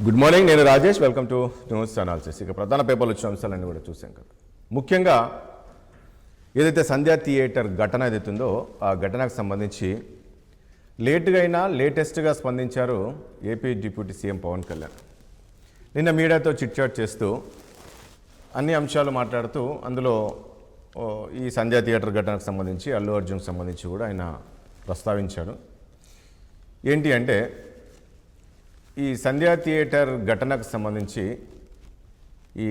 Good morning, నేను Rajesh. Welcome to news analysis. ఇక ప్రధాన పేపర్లు వచ్చిన అంశాలన్నీ కూడా చూసాం కదా. ముఖ్యంగా ఏదైతే సంధ్యా థియేటర్ ఘటన ఏదైతుందో ఆ ఘటనకు సంబంధించి లేటెస్ట్గా స్పందించారు AP deputy CM Pawan Kalyan. నిన్న మీడియాతో చిట్చాట్ చేస్తూ అన్ని అంశాలు మాట్లాడుతూ అందులో ఈ సంధ్యా థియేటర్ ఘటనకు సంబంధించి అల్లు అర్జున్కి సంబంధించి కూడా ఆయన ప్రస్తావించాడు. ఏంటి అంటే ఈ సంధ్యా థియేటర్ ఘటనకు సంబంధించి ఈ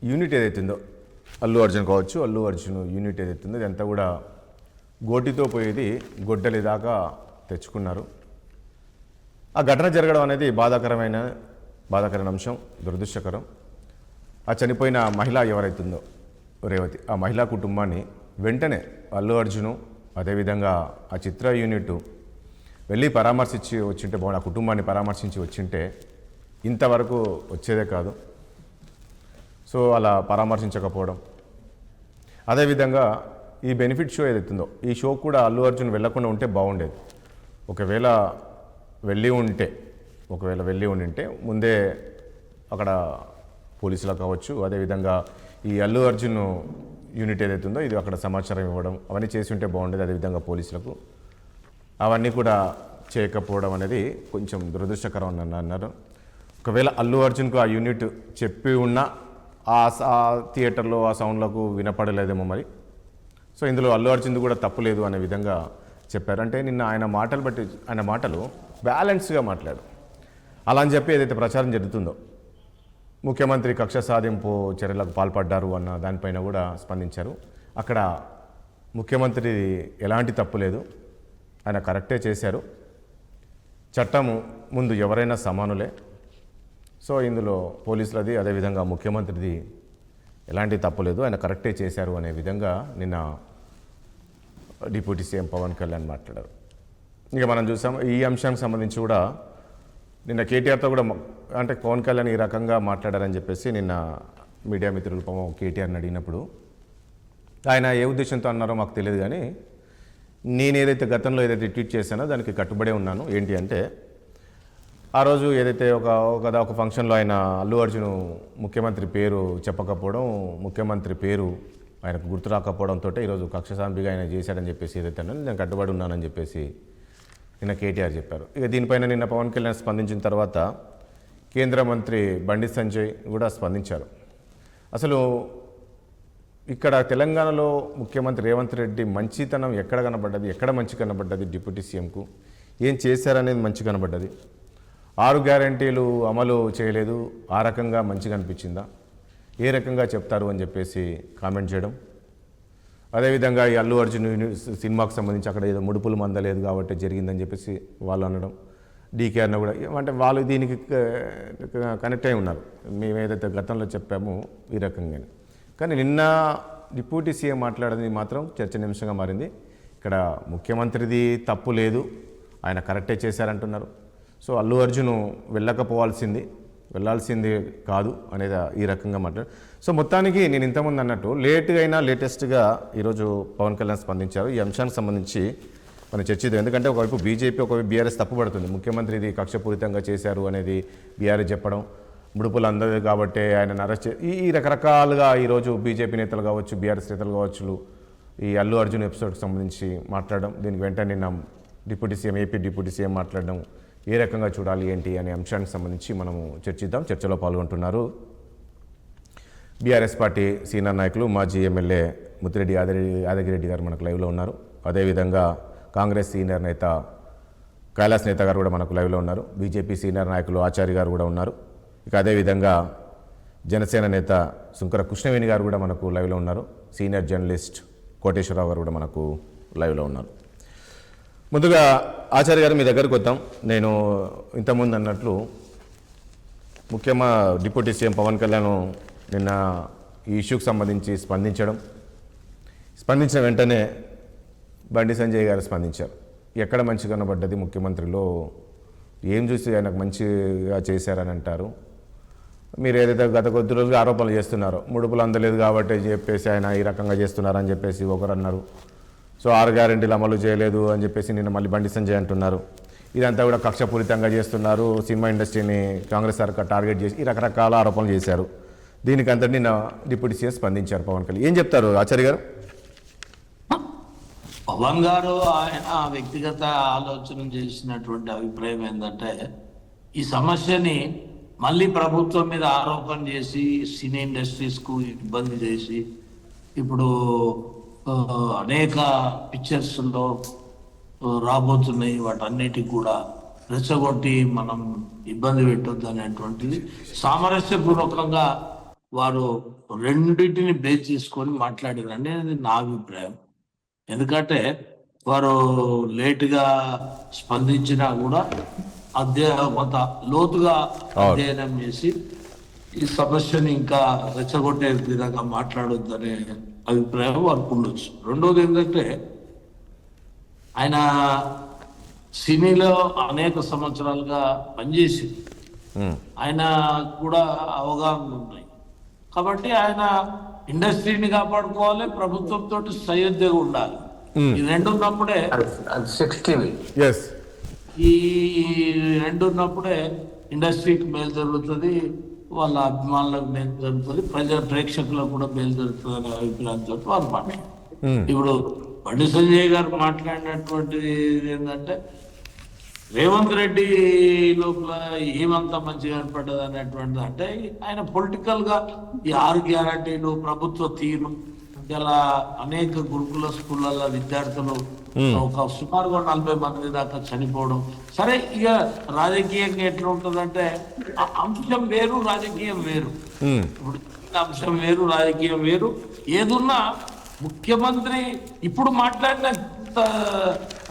యూనిట్ ఏదైతుందో అల్లు అర్జున్ కావచ్చు, అల్లు అర్జున్ యూనిట్ ఏదైతుందో ఇదంతా కూడా గోటితో పోయేది గొడ్డలి దాకా తెచ్చుకున్నారు. ఆ ఘటన జరగడం అనేది బాధాకరమైన అంశం, దురదృష్టకరం. ఆ చనిపోయిన మహిళ ఎవరైతుందో రేవతి, ఆ మహిళా కుటుంబాన్ని వెంటనే అల్లు అర్జును అదేవిధంగా ఆ చిత్ర యూనిట్ వెళ్ళి పరామర్శించి వచ్చింటే బాగుంది. ఆ కుటుంబాన్ని పరామర్శించి వచ్చింటే ఇంతవరకు వచ్చేదే కాదు. సో అలా పరామర్శించకపోవడం, అదేవిధంగా ఈ బెనిఫిట్ షో ఏదైతుందో ఈ షో కూడా అల్లు అర్జున్ వెళ్లకుండా ఉంటే బాగుండేది. ఒకవేళ వెళ్ళి ఉండింటే ముందే అక్కడ పోలీసులకు కావచ్చు, అదేవిధంగా ఈ అల్లు అర్జున్ యూనిట్ ఏదైతుందో ఇది అక్కడ సమాచారం ఇవ్వడం అవన్నీ చేసి ఉంటే బాగుండేది. అదేవిధంగా పోలీసులకు అవన్నీ కూడా చేయకపోవడం అనేది కొంచెం దురదృష్టకరం అని అన్నారు. ఒకవేళ అల్లు అర్జున్కు ఆ యూనిట్ చెప్పి ఉన్న ఆ థియేటర్లో ఆ సౌండ్లకు వినపడలేదేమో మరి. సో ఇందులో అల్లు అర్జున్ది కూడా తప్పులేదు అనే విధంగా చెప్పారు. అంటే నిన్న ఆయన మాటలు బ్యాలెన్స్గా మాట్లాడు. అలా అని చెప్పి ఏదైతే ప్రచారం జరుగుతుందో ముఖ్యమంత్రి కక్ష సాధింపు చర్యలకు పాల్పడ్డారు అన్న దానిపైన కూడా స్పందించారు. అక్కడ ముఖ్యమంత్రి ఎలాంటి తప్పు లేదు, ఆయన కరెక్టే చేశారు. చట్టము ముందు ఎవరైనా సమానులే. సో ఇందులో పోలీసులది అదేవిధంగా ముఖ్యమంత్రిది ఎలాంటి తప్పు లేదు, ఆయన కరెక్టే చేశారు అనే విధంగా నిన్న డిప్యూటీ సీఎం పవన్ కళ్యాణ్ మాట్లాడారు. ఇక మనం చూసాం ఈ అంశానికి సంబంధించి కూడా నిన్న కేటీఆర్తో కూడా అంటే పవన్ కళ్యాణ్ ఈ రకంగా మాట్లాడారని చెప్పేసి నిన్న మీడియా మిత్రులు కేటీఆర్ని అడిగినప్పుడు ఆయన ఏ ఉద్దేశంతో అన్నారో మాకు తెలియదు, కానీ నేను ఏదైతే గతంలో ఏదైతే ట్వీట్ చేశానో దానికి కట్టుబడే ఉన్నాను. ఏంటి అంటే ఆ రోజు ఏదైతే ఒక ఫంక్షన్లో ఆయన అల్లు అర్జున్ ముఖ్యమంత్రి పేరు చెప్పకపోవడం, ముఖ్యమంత్రి పేరు ఆయనకు గుర్తు రాకపోవడంతో ఈరోజు కక్ష సాధింపుగా ఆయన చేశాడని చెప్పేసి ఏదైతే నేను కట్టుబడి ఉన్నానని చెప్పేసి నిన్న కేటీఆర్ చెప్పారు. ఇక దీనిపైన నిన్న పవన్ కళ్యాణ్ స్పందించిన తర్వాత కేంద్ర మంత్రి బండి సంజయ్ కూడా స్పందించారు. అసలు ఇక్కడ తెలంగాణలో ముఖ్యమంత్రి రేవంత్ రెడ్డి మంచితనం ఎక్కడ కనబడ్డది, ఎక్కడ మంచి కనబడ్డది, డిప్యూటీ సీఎంకు ఏం చేశారనేది మంచి కనబడ్డది. 6 గ్యారంటీలు అమలు చేయలేదు, ఆ రకంగా మంచిగా అనిపించిందా, ఏ రకంగా చెప్తారు అని చెప్పేసి కామెంట్ చేయడం. అదేవిధంగా ఈ అల్లు అర్జున్ సినిమాకు సంబంధించి అక్కడ ఏదో ముడుపులు మందలేదు కాబట్టి జరిగిందని చెప్పేసి వాళ్ళు అనడం. డీకేఆర్ని కూడా అంటే వాళ్ళు దీనికి కనెక్ట్ అయి ఉన్నారు, మేము ఏదైతే గతంలో చెప్పామో ఈ రకంగానే. కానీ నిన్న డిప్యూటీ సీఎం మాట్లాడేది మాత్రం చర్చనీయాంశంగా మారింది. ఇక్కడ ముఖ్యమంత్రిది తప్పు లేదు, ఆయన కరెక్టే చేశారంటున్నారు. సో అల్లు అర్జున్ వెళ్ళాల్సింది కాదు అనేది ఈ రకంగా మాట్లాడు. సో మొత్తానికి నేను ఇంతకుముందు అన్నట్టు లేటెస్ట్గా ఈరోజు పవన్ కళ్యాణ్ స్పందించారు. ఈ అంశానికి సంబంధించి మనం చర్చిద్దాం. ఎందుకంటే ఒకవైపు బీజేపీ, ఒకవైపు బీఆర్ఎస్ తప్పుపడుతుంది. ముఖ్యమంత్రి ఇది కక్షపూరితంగా చేశారు అనేది బీఆర్ఎస్ చెప్పడం, ముడుపులు అందదు కాబట్టి ఆయన అరెస్ట్ ఈ రకరకాలుగా ఈరోజు బీజేపీ నేతలు కావచ్చు, బీఆర్ఎస్ నేతలు కావచ్చు ఈ అల్లు అర్జున్ ఎపిసోడ్కి సంబంధించి మాట్లాడడం. దీనికి వెంటనే నిన్న ఏపీ డిప్యూటీ సీఎం మాట్లాడడం ఏ రకంగా చూడాలి ఏంటి అనే అంశానికి సంబంధించి మనము చర్చిద్దాం. చర్చలో పాల్గొంటున్నారు బీఆర్ఎస్ పార్టీ సీనియర్ నాయకులు మాజీ ఎమ్మెల్యే ముత్తిరెడ్డి యాదగిరెడ్డి గారు మనకు లైవ్లో ఉన్నారు. అదేవిధంగా కాంగ్రెస్ సీనియర్ నేత కైలాస్ నేత గారు కూడా మనకు లైవ్లో ఉన్నారు. బీజేపీ సీనియర్ నాయకులు ఆచార్య గారు కూడా ఉన్నారు. ఇక అదేవిధంగా జనసేన నేత సుంకర కృష్ణవేణి గారు కూడా మనకు లైవ్లో ఉన్నారు. సీనియర్ జర్నలిస్ట్ కోటేశ్వరరావు గారు కూడా మనకు లైవ్లో ఉన్నారు. ముందుగా ఆచార్య గారు మీ దగ్గరకు వద్దాం. నేను ఇంతకుముందు అన్నట్లు ముఖ్యంగా డిప్యూటీ సీఎం పవన్ కళ్యాణ్ నిన్న ఈ ఇష్యూకి సంబంధించి స్పందించిన వెంటనే బండి సంజయ్ గారు స్పందించారు. ఎక్కడ మంచి కనబడ్డది, ముఖ్యమంత్రిలో ఏం చూసి ఆయనకు మంచిగా చేశారని అంటారు. మీరు ఏదైతే గత కొద్ది రోజులు ఆరోపణలు చేస్తున్నారో ముడుపులు అందలేదు కాబట్టి చెప్పేసి ఆయన ఈ రకంగా చేస్తున్నారని చెప్పేసి ఒకరు అన్నారు. సో 6 గ్యారెంటీలు అమలు చేయలేదు అని చెప్పేసి నిన్న మళ్ళీ బండి సంజయ్ అంటున్నారు. ఇదంతా కూడా కక్షపూరితంగా చేస్తున్నారు, సినిమా ఇండస్ట్రీని కాంగ్రెస్ సర్కార్ టార్గెట్ చేసి ఈ రకరకాల ఆరోపణలు చేశారు. దీనికి అంతటి నిన్న డిప్యూటీ సీఎం స్పందించారు పవన్ కళ్యాణ్. ఏం చెప్తారు ఆచార్య గారు? పవన్ గారు ఆయన వ్యక్తిగత ఆలోచన చేసినటువంటి అభిప్రాయం ఏంటంటే, ఈ సమస్యని మళ్ళీ ప్రభుత్వం మీద ఆరోపణ చేసి సినీ ఇండస్ట్రీస్కు ఇబ్బంది చేసి ఇప్పుడు అనేక పిక్చర్స్లో రాబోతున్నాయి, వాటన్నిటికి కూడా రెచ్చగొట్టి మనం ఇబ్బంది పెట్టొద్దు అనేటువంటిది సామరస్యపూర్వకంగా వారు రెండింటిని బేస్ చేసుకొని మాట్లాడారు అనేది నా అభిప్రాయం. ఎందుకంటే వారు లేటుగా స్పందించినా కూడా కొంత లోతుగా అధ్యయనం చేసి ఈ సమస్యని ఇంకా రెచ్చగొట్టే విధంగా మాట్లాడొద్దనే అభిప్రాయం వారికి ఉండొచ్చు. రెండోది ఏంటంటే, ఆయన సినీలో అనేక సంవత్సరాలుగా పనిచేసి ఆయన కూడా అవగాహన ఉన్నాయి కాబట్టి ఆయన ఇండస్ట్రీని కాపాడుకోవాలి, ప్రభుత్వంతో సయోధ్యగా ఉండాలి. ఈ రెండు ఉన్నప్పుడే ఈ రెండు ఉన్నప్పుడే ఇండస్ట్రీకి మేలు జరుగుతుంది, వాళ్ళ అభిమానులకు మేలు జరుగుతుంది, ప్రేక్షకులకు కూడా మేలు జరుగుతుంది అనే అభిప్రాయంతో వాళ్ళు మాట్లాడారు. ఇప్పుడు బండి సంజయ్ గారు మాట్లాడినటువంటిది ఏంటంటే, రేవంత్ రెడ్డి లోపల ఏమంతా మంచిగా కనపడ్డది అనేటువంటిది అంటే, ఆయన పొలిటికల్ గా ఈ 6 గ్యారంటీలు, ప్రభుత్వ తీరు, ఇలా అనేక గురుకుల స్కూళ్ళల్లో విద్యార్థులు ఒక సుమారుగా 40 మంది దాకా చనిపోవడం. సరే, ఇక రాజకీయంగా ఎట్లా ఉంటుందంటే, అంశం వేరు రాజకీయం వేరు. ఇప్పుడు అంశం వేరు రాజకీయం వేరు. ఏదున్నా ముఖ్యమంత్రి ఇప్పుడు మాట్లాడిన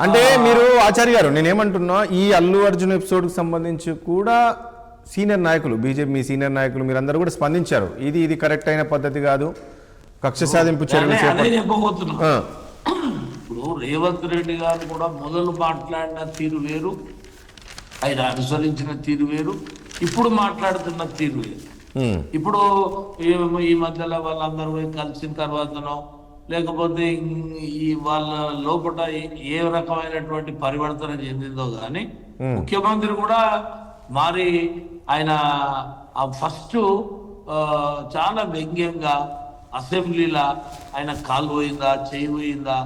అంటే మీరు ఆచార్య గారు, నేనేమంటున్నా, ఈ అల్లు అర్జున్ ఎపిసోడ్కి సంబంధించి కూడా సీనియర్ నాయకులు, బీజేపీ మీ సీనియర్ నాయకులు మీరందరూ కూడా స్పందించారు. ఇది కరెక్ట్ అయిన పద్ధతి కాదు, కక్ష సాధింపు చర్యలు చెప్పబోతున్నా. ఇప్పుడు రేవంత్ రెడ్డి గారు కూడా మొదలు మాట్లాడిన తీరు వేరు, ఆయన అనుసరించిన తీరు వేరు, ఇప్పుడు మాట్లాడుతున్న తీరు వేరు. ఇప్పుడు ఈ మధ్యలో వాళ్ళందరూ కలిసిన తర్వాతనో లేకపోతే ఈ వాళ్ళ లోపల ఏ రకమైనటువంటి పరివర్తన చెందిందో కానీ ముఖ్యమంత్రి కూడా మరి ఆయన ఫస్ట్ చాలా వ్యంగ్యంగా అసెంబ్లీలో ఆయన కాలు పోయిందా, చేయి పోయిందా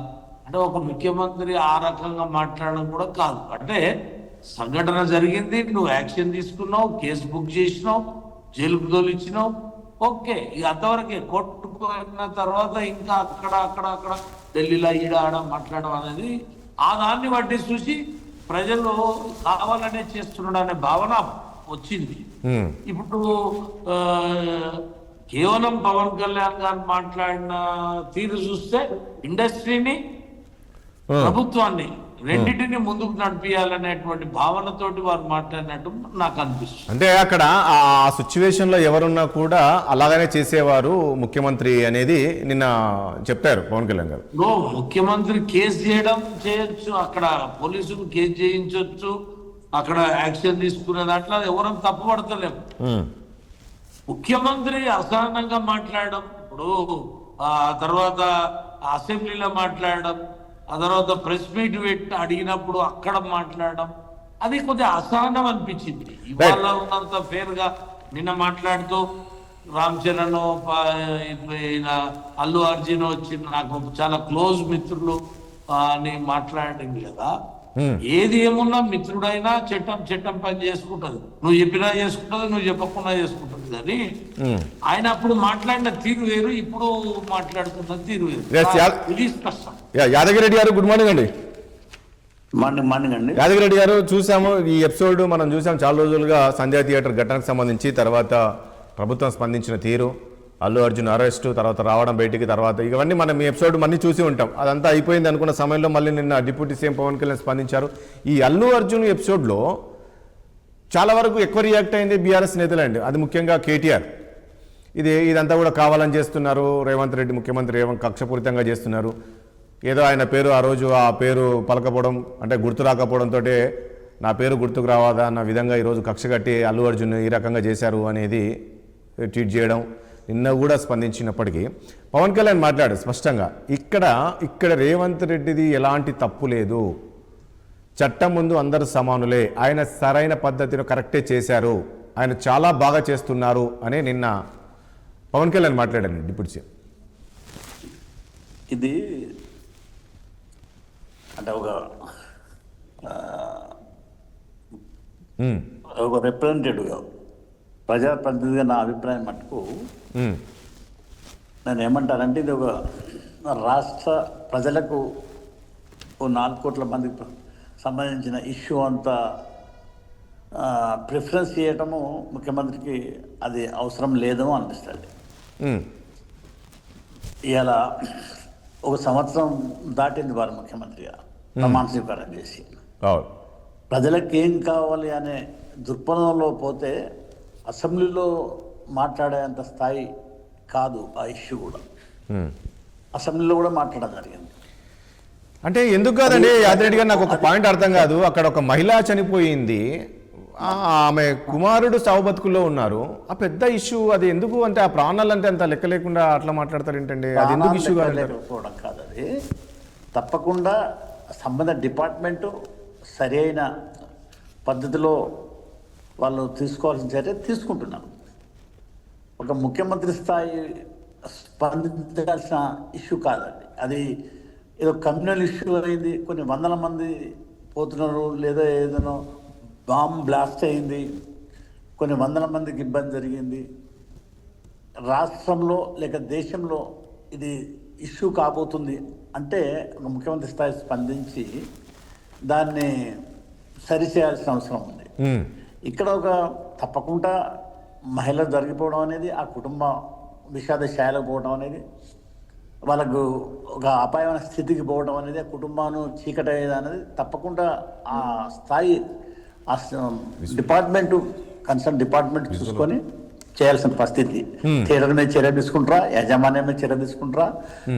అంటే, ఒక ముఖ్యమంత్రి ఆ రకంగా మాట్లాడడం కూడా కాదు. అంటే సంఘటన జరిగింది, నువ్వు యాక్షన్ తీసుకున్నావు, కేసు బుక్ చేసినావు, జైలుకు తోలిచ్చినావు, ఓకే. ఇక అంతవరకే. కొట్టుకున్న తర్వాత ఇంకా అక్కడ ఢిల్లీలో ఆడ మాట్లాడడం అనేది ఆ దాన్ని బట్టి చూసి ప్రజలు కావాలనే చేస్తున్నాడు అనే భావన వచ్చింది. ఇప్పుడు కేవలం పవన్ కళ్యాణ్ గారు మాట్లాడిన తీరు చూస్తే ఇండస్ట్రీని, ప్రభుత్వాన్ని రెండింటిని ముందుకు నడిపించాలనేటువంటి భావనతోటి వారు మాట్లాడినట్టు నాకు అనిపిస్తుంది. అంటే అక్కడ ఆ సిచ్యువేషన్ లో ఎవరున్నా కూడా అలాగనే చేసేవారు ముఖ్యమంత్రి అనేది నిన్న చెప్పారు పవన్ కళ్యాణ్ గారు. ముఖ్యమంత్రి కేసు చేయొచ్చు, అక్కడ పోలీసులు కేసు చేయించవచ్చు, అక్కడ యాక్షన్ తీసుకునే దాంట్లో ఎవరం తప్పుపడతలేము. ముఖ్యమంత్రి అసహనంగా మాట్లాడడం, ఇప్పుడు ఆ తర్వాత అసెంబ్లీలో మాట్లాడడం, ఆ తర్వాత ప్రెస్ మీట్ పెట్టి అడిగినప్పుడు అక్కడ మాట్లాడడం, అది కొద్దిగా అసహనం అనిపించింది. ఇవాళ ఉన్నంత ఫేర్ గా నిన్న మాట్లాడుతూ రామ్ చరణ్, అల్లు అర్జున్ వచ్చి నాకు చాలా క్లోజ్ మిత్రులు అని మాట్లాడింది కదా. ఏది ఏమున్నా మిత్రుడైనా చట్టం పని చేసుకుంటది. నువ్వు చెప్పినా చేసుకుంటది, నువ్వు చెప్పకుండా చేసుకుంటది. కానీ ఆయన అప్పుడు మాట్లాడిన తీరు వేరు, ఇప్పుడు మాట్లాడుతున్న తీరు వేరు. ఇది కష్టం. యాదగిరెడ్డి గారు, గుడ్ మార్నింగ్ అండి. మార్నింగ్ అండి. యాదగిరెడ్డి గారు, చూసాము ఈ ఎపిసోడ్ మనం చూసాం చాలా రోజులుగా సంధ్యా థియేటర్ ఘటనకు సంబంధించి. తర్వాత ప్రభుత్వం స్పందించిన తీరు, అల్లు అర్జున్ అరెస్టు, తర్వాత రావడం బయటికి, తర్వాత ఇవన్నీ మనం ఈ ఎపిసోడ్ మళ్ళీ చూసి ఉంటాం. అదంతా అయిపోయింది అనుకున్న సమయంలో మళ్ళీ నిన్న డిప్యూటీ సీఎం పవన్ కళ్యాణ్ స్పందించారు. ఈ అల్లు అర్జున్ ఎపిసోడ్లో చాలా వరకు ఎక్కువ రియాక్ట్ అయింది బీఆర్ఎస్ నేతలండి, అది ముఖ్యంగా కేటీఆర్. ఇదంతా కూడా కావాలని చేస్తున్నారు, రేవంత్ రెడ్డి ముఖ్యమంత్రి కక్షపూరితంగా చేస్తున్నారు. ఏదో ఆయన పేరు ఆ రోజు ఆ పేరు పలకపోవడం, అంటే గుర్తు రాకపోవడంతో నా పేరు గుర్తుకు రావాదా అన్న విధంగా ఈరోజు కక్ష కట్టి అల్లు అర్జున్ ఈ రకంగా చేశారు అనేది ట్వీట్ చేయడం. నిన్న కూడా స్పందించినప్పటికీ పవన్ కళ్యాణ్ మాట్లాడు స్పష్టంగా, ఇక్కడ రేవంత్ రెడ్డిది ఎలాంటి తప్పు లేదు, చట్టం ముందు అందరూ సమానులే, ఆయన సరైన పద్ధతిలో కరెక్టే చేశారు, ఆయన చాలా బాగా చేస్తున్నారు అని నిన్న పవన్ కళ్యాణ్ మాట్లాడారు డిప్యూటీ సీఎం. ఇది అంటే ఒక రిప్రజెంటేటివ్గా ప్రజాప్రతినిధిగా నా అభిప్రాయం మటుకు నేను ఏమంటానంటే ఇది ఒక రాష్ట్ర ప్రజలకు ఓ 4 కోట్ల మందికి సంబంధించిన ఇష్యూ అంతా ప్రిఫరెన్స్ చేయటము ముఖ్యమంత్రికి అది అవసరం లేదేమో అనిపిస్తుంది. ఇలా 1 సంవత్సరం దాటింది వారు ముఖ్యమంత్రిగా ప్రమాణ స్వీకారం చేసి. ప్రజలకు ఏం కావాలి అనే దృక్పథంలో పోతే అసెంబ్లీలో మాట్లాడేంత స్థాయి కాదు ఆ ఇష్యూ కూడా. అసెంబ్లీలో కూడా మాట్లాడడం జరిగింది. అంటే ఎందుకు కాదండి యాదిరెడ్డి గారు, నాకు ఒక పాయింట్ అర్థం కాదు. అక్కడ ఒక మహిళ చనిపోయింది, ఆమె కుమారుడు సావు బతుకుల్లో ఉన్నారు, ఆ పెద్ద ఇష్యూ అది ఎందుకు? అంటే ఆ ప్రాణాలు అంటే అంత లెక్క లేకుండా అట్లా మాట్లాడతారు ఏంటండి? అది ఎందుకు ఇష్యూ లేకపోవడం కాదు, అది తప్పకుండా సంబంధ డిపార్ట్మెంటు సరి అయిన పద్ధతిలో వాళ్ళు తీసుకోవాల్సిన చర్య తీసుకుంటున్నారు. ఒక ముఖ్యమంత్రి స్థాయి స్పందించాల్సిన ఇష్యూ కాదండి అది. ఏదో కమ్యూనల్ ఇష్యూ అయింది, కొన్ని వందల మంది పోతున్నారు, లేదా ఏదైనా బాంబ్ బ్లాస్ట్ అయింది, కొన్ని వందల మందికి ఇబ్బంది జరిగింది, రాష్ట్రంలో లేక దేశంలో ఇది ఇష్యూ కాబోతుంది అంటే ఒక ముఖ్యమంత్రి స్థాయి స్పందించి దాన్ని సరిచేయాల్సిన అవసరం ఉంది. ఇక్కడ ఒక తప్పకుండా మహిళ జరిగిపోవడం అనేది, ఆ కుటుంబ విషాద ఛాయలకు పోవడం అనేది, వాళ్ళకు ఒక అపాయమైన స్థితికి పోవడం అనేది, ఆ కుటుంబాన్ని చీకటయ్యేది అనేది తప్పకుండా ఆ స్థాయి ఆ డిపార్ట్మెంట్ కన్సర్న్ డిపార్ట్మెంట్ చూసుకొని చేయాల్సిన పరిస్థితి. థియేటర్ మీద చర్య తీసుకుంటారా, యాజమాన్యం మీద చర్య తీసుకుంటారా,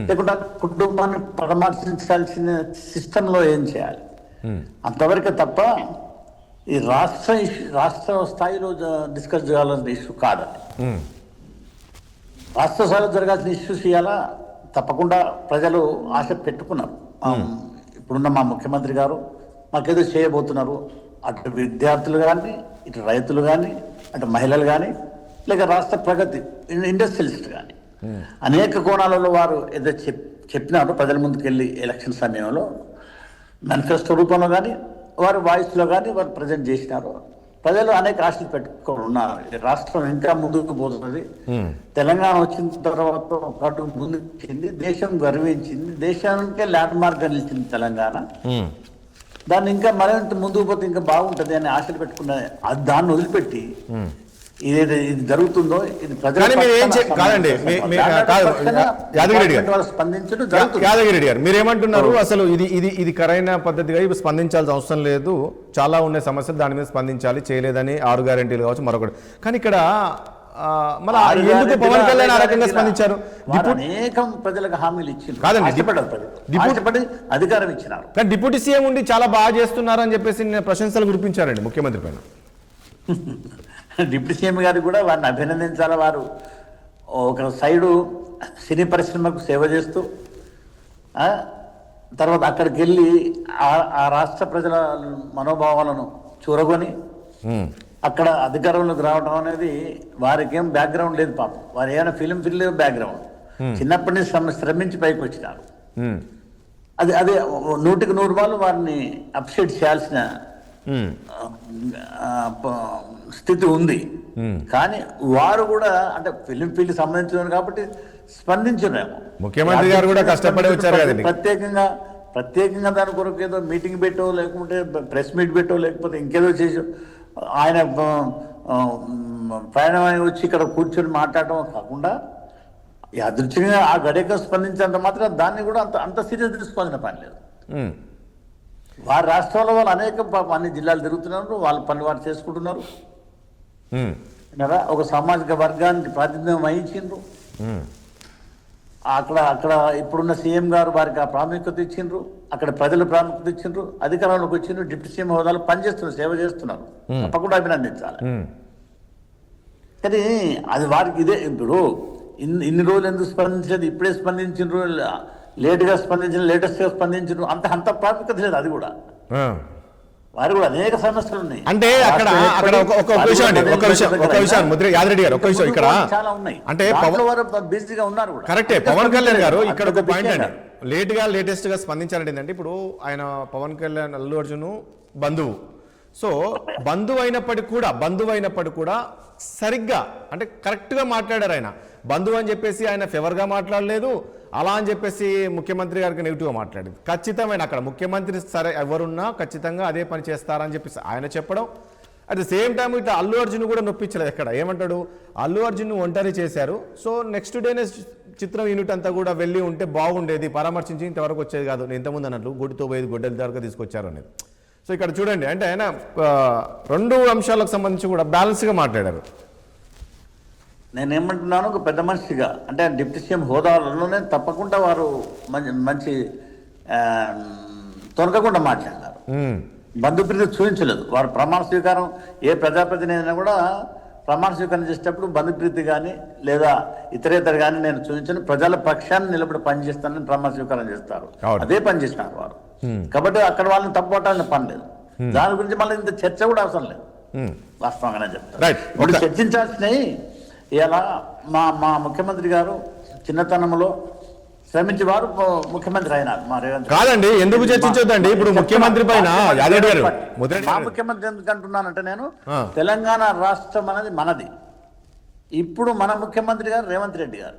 లేకుంటే కుటుంబాన్ని పరామర్శించాల్సిన సిస్టంలో ఏం చేయాలి అంతవరకు తప్ప ఈ రాష్ట్ర స్థాయిలో డిస్కస్ చేయాల్సిన ఇష్యూ కాదండి. రాష్ట్ర స్థాయిలో జరగాల్సిన ఇష్యూస్ ఇవాళ తప్పకుండా ప్రజలు ఆశ పెట్టుకున్నారు. ఇప్పుడున్న మా ముఖ్యమంత్రి గారు మాకేదో చేయబోతున్నారు, అటు విద్యార్థులు కానీ, ఇటు రైతులు కానీ, అటు మహిళలు కానీ, లేక రాష్ట్ర ప్రగతి ఇండస్ట్రియలిస్ట్ కానీ అనేక కోణాలలో వారు ఏదో చెప్పినారు ప్రజల ముందుకు వెళ్ళి ఎలక్షన్ సమయంలో మేనిఫెస్టో రూపంలో కానీ వారి వాయిస్లో కానీ వారు ప్రజెంట్ చేసినారు. ప్రజలు అనేక ఆశలు పెట్టుకొని ఉన్నారు. రాష్ట్రం ఇంకా ముందుకు పోతున్నది. తెలంగాణ వచ్చిన తర్వాత పాటు ముందుకు దేశం గర్వించింది, దేశానికే ల్యాండ్ మార్క్ గా నిలిచింది తెలంగాణ. దాన్ని ఇంకా మరింత ముందుకు పోతే ఇంకా బాగుంటది అని ఆశలు పెట్టుకున్న దాన్ని వదిలిపెట్టి ఇది జరుగుతుందో ఇది యాదగిరెడ్డి గారు మీరేమంటున్నారు? అసలు ఇది కరైన పద్ధతిగా ఇప్పుడు స్పందించాల్సిన అవసరం లేదు, చాలా ఉన్న సమస్యలు దాని మీద స్పందించాలి, చేయలేదని 6 గ్యారెంటీలు కావచ్చు మరొకటి. కానీ ఇక్కడ ఎందుకు పవన్ కళ్యాణ్ ఆ రకంగా స్పందించారు? అనేకం ప్రజలకు హామీలు ఇచ్చింది కాదండి, అధికారం ఇచ్చినారు. కానీ డిప్యూటీ సీఎం ఉండి చాలా బాగా చేస్తున్నారు అని చెప్పేసి ప్రశంసలు కురిపించారండి ముఖ్యమంత్రి పైన. డిప్యూటీ సీఎం గారు కూడా వారిని అభినందించాలి. వారు ఒక సైడు సినీ పరిశ్రమకు సేవ చేస్తూ తర్వాత అక్కడికి వెళ్ళి ఆ రాష్ట్ర ప్రజల మనోభావాలను చూరగొని అక్కడ అధికారంలోకి రావడం అనేది వారికి ఏం బ్యాక్గ్రౌండ్ లేదు పాపం. వారు ఏమైనా ఫిలిం ఫీల్డ్ బ్యాక్గ్రౌండ్, చిన్నప్పటి నుంచి శ్రమించి పైకి వచ్చినారు. అది 100కి 100 వారిని అప్రిషియేట్ చేయాల్సిన స్థితి ఉంది. కానీ వారు కూడా అంటే ఫిలిం ఫీల్డ్ సంబంధించిన కాబట్టి స్పందించున్నాము. ముఖ్యమంత్రి గారు కూడా కష్టపడి వచ్చారు కదండి. ప్రత్యేకంగా దాని కొరకు ఏదో మీటింగ్ పెట్టో, లేకుంటే ప్రెస్ మీట్ పెట్టో, లేకపోతే ఇంకేదో చేసో ఆయన ప్రయాణమై వచ్చి ఇక్కడ కూర్చొని మాట్లాడటం కాకుండా యాదృచ్ఛికంగా ఆ గడియగా స్పందించినంత మాత్రం దాన్ని కూడా అంత సీరియస్ తీసుకోవాల్సిన పని లేదు. వారి రాష్ట్రంలో వాళ్ళు అనేక అన్ని జిల్లాలు తిరుగుతున్నారు, వాళ్ళ పని వారు చేసుకుంటున్నారు కదా. ఒక సామాజిక వర్గానికి ప్రాతినిధ్యం వహించిండ్రు. అక్కడ ఇప్పుడున్న సీఎం గారు వారికి ఆ ప్రాముఖ్యత ఇచ్చిండ్రు, అక్కడ ప్రజలు ప్రాముఖ్యత ఇచ్చిండ్రు, అధికారంలోకి వచ్చిండ్రు, డిప్యూటీ సీఎం హోదాలో పనిచేస్తున్నారు, సేవ చేస్తున్నారు, తప్పకుండా అభినందించాలి. కానీ అది వారికి ఇదే ఇప్పుడు ఇన్ని రోజులు ఎందుకు స్పందించలేదు, ఇప్పుడే స్పందించిండ్రు, లేట్గా స్పందించిన, లేటెస్ట్గా స్పందించిండ్రు, అంత ప్రాముఖ్యత లేదు. అది కూడా వారు కూడా అనేక సమస్యలు ఉన్నాయి. అంటే అక్కడ ఒక విషయం ముద్ర యాదరెడ్డి గారు, ఒక విషయం ఇక్కడ చాలా ఉన్నాయి. అంటే వారు బిజీగా ఉన్నారు కూడా. కరెక్టే. పవన్ కళ్యాణ్ గారు ఇక్కడ ఒక పాయింట్ అండి, లేటెస్ట్ గా స్పందించారంటే ఏంటంటే, ఇప్పుడు ఆయన పవన్ కళ్యాణ్ అల్లు అర్జున్ బంధువు. సో బంధువు అయినప్పటికీ కూడా సరిగ్గా అంటే కరెక్ట్గా మాట్లాడారు. ఆయన బంధువు అని చెప్పేసి ఆయన ఫేవర్గా మాట్లాడలేదు, అలా అని చెప్పేసి ముఖ్యమంత్రి గారికి నెగిటివ్గా మాట్లాడింది. ఖచ్చితమైన అక్కడ ముఖ్యమంత్రి సరే ఎవరున్నా ఖచ్చితంగా అదే పని చేస్తారని చెప్పేసి ఆయన చెప్పడం. అట్ ద సేమ్ టైం ఇట్లా అల్లు అర్జున్ కూడా నొప్పించలేదు. ఎక్కడ ఏమంటాడు, అల్లు అర్జున్ ఒంటరి చేశారు, సో నెక్స్ట్ డేనే చిత్రం యూనిట్ అంతా కూడా వెళ్ళి ఉంటే బాగుండేది, పరామర్శించి ఇంతవరకు వచ్చేది కాదు, నేను ఇంతకుముందు అన్నట్లు గుడితో పోయేది గొడ్డల దగ్గర తీసుకొచ్చారు అనేది. సో ఇక్కడ చూడండి, అంటే ఆయన రెండు అంశాలకు సంబంధించి కూడా బ్యాలెన్స్గా మాట్లాడారు. నేనేమంటున్నాను, ఒక పెద్ద మనిషిగా అంటే డిప్యూటీ సీఎం హోదాలోనే తప్పకుండా వారు మంచి తొనకకుండా మాట్లాడినారు. బంధుప్రీతి చూపించలేదు. వారు ప్రమాణ స్వీకారం, ఏ ప్రజాప్రతినిధి కూడా ప్రమాణ స్వీకారం చేసేటప్పుడు బంధుప్రీతి కానీ లేదా ఇతరేతర కానీ నేను చూపించను, ప్రజల పక్షాన్ని నిలబడి పనిచేస్తానని ప్రమాణ స్వీకారం చేస్తారు. అదే పని చేసినారు వారు. కాబట్టి అక్కడ వాళ్ళని తప్పవటాలని పని లేదు. దాని గురించి మళ్ళీ ఇంత చర్చ కూడా అవసరం లేదు, వాస్తవంగానే చెప్తారు. ఇప్పుడు చర్చించాల్సినవి ఇలా మా ముఖ్యమంత్రి గారు చిన్నతనంలో శ్రమించి వారు ముఖ్యమంత్రి అయినారు. మా రేవంత్ కాదండి, ఎందుకు చర్చించొద్దండి? ఇప్పుడు ముఖ్యమంత్రి పైన మా ముఖ్యమంత్రి ఎందుకు అంటున్నానంటే, నేను తెలంగాణ రాష్ట్రం అనేది మనది. ఇప్పుడు మన ముఖ్యమంత్రి గారు రేవంత్ రెడ్డి గారు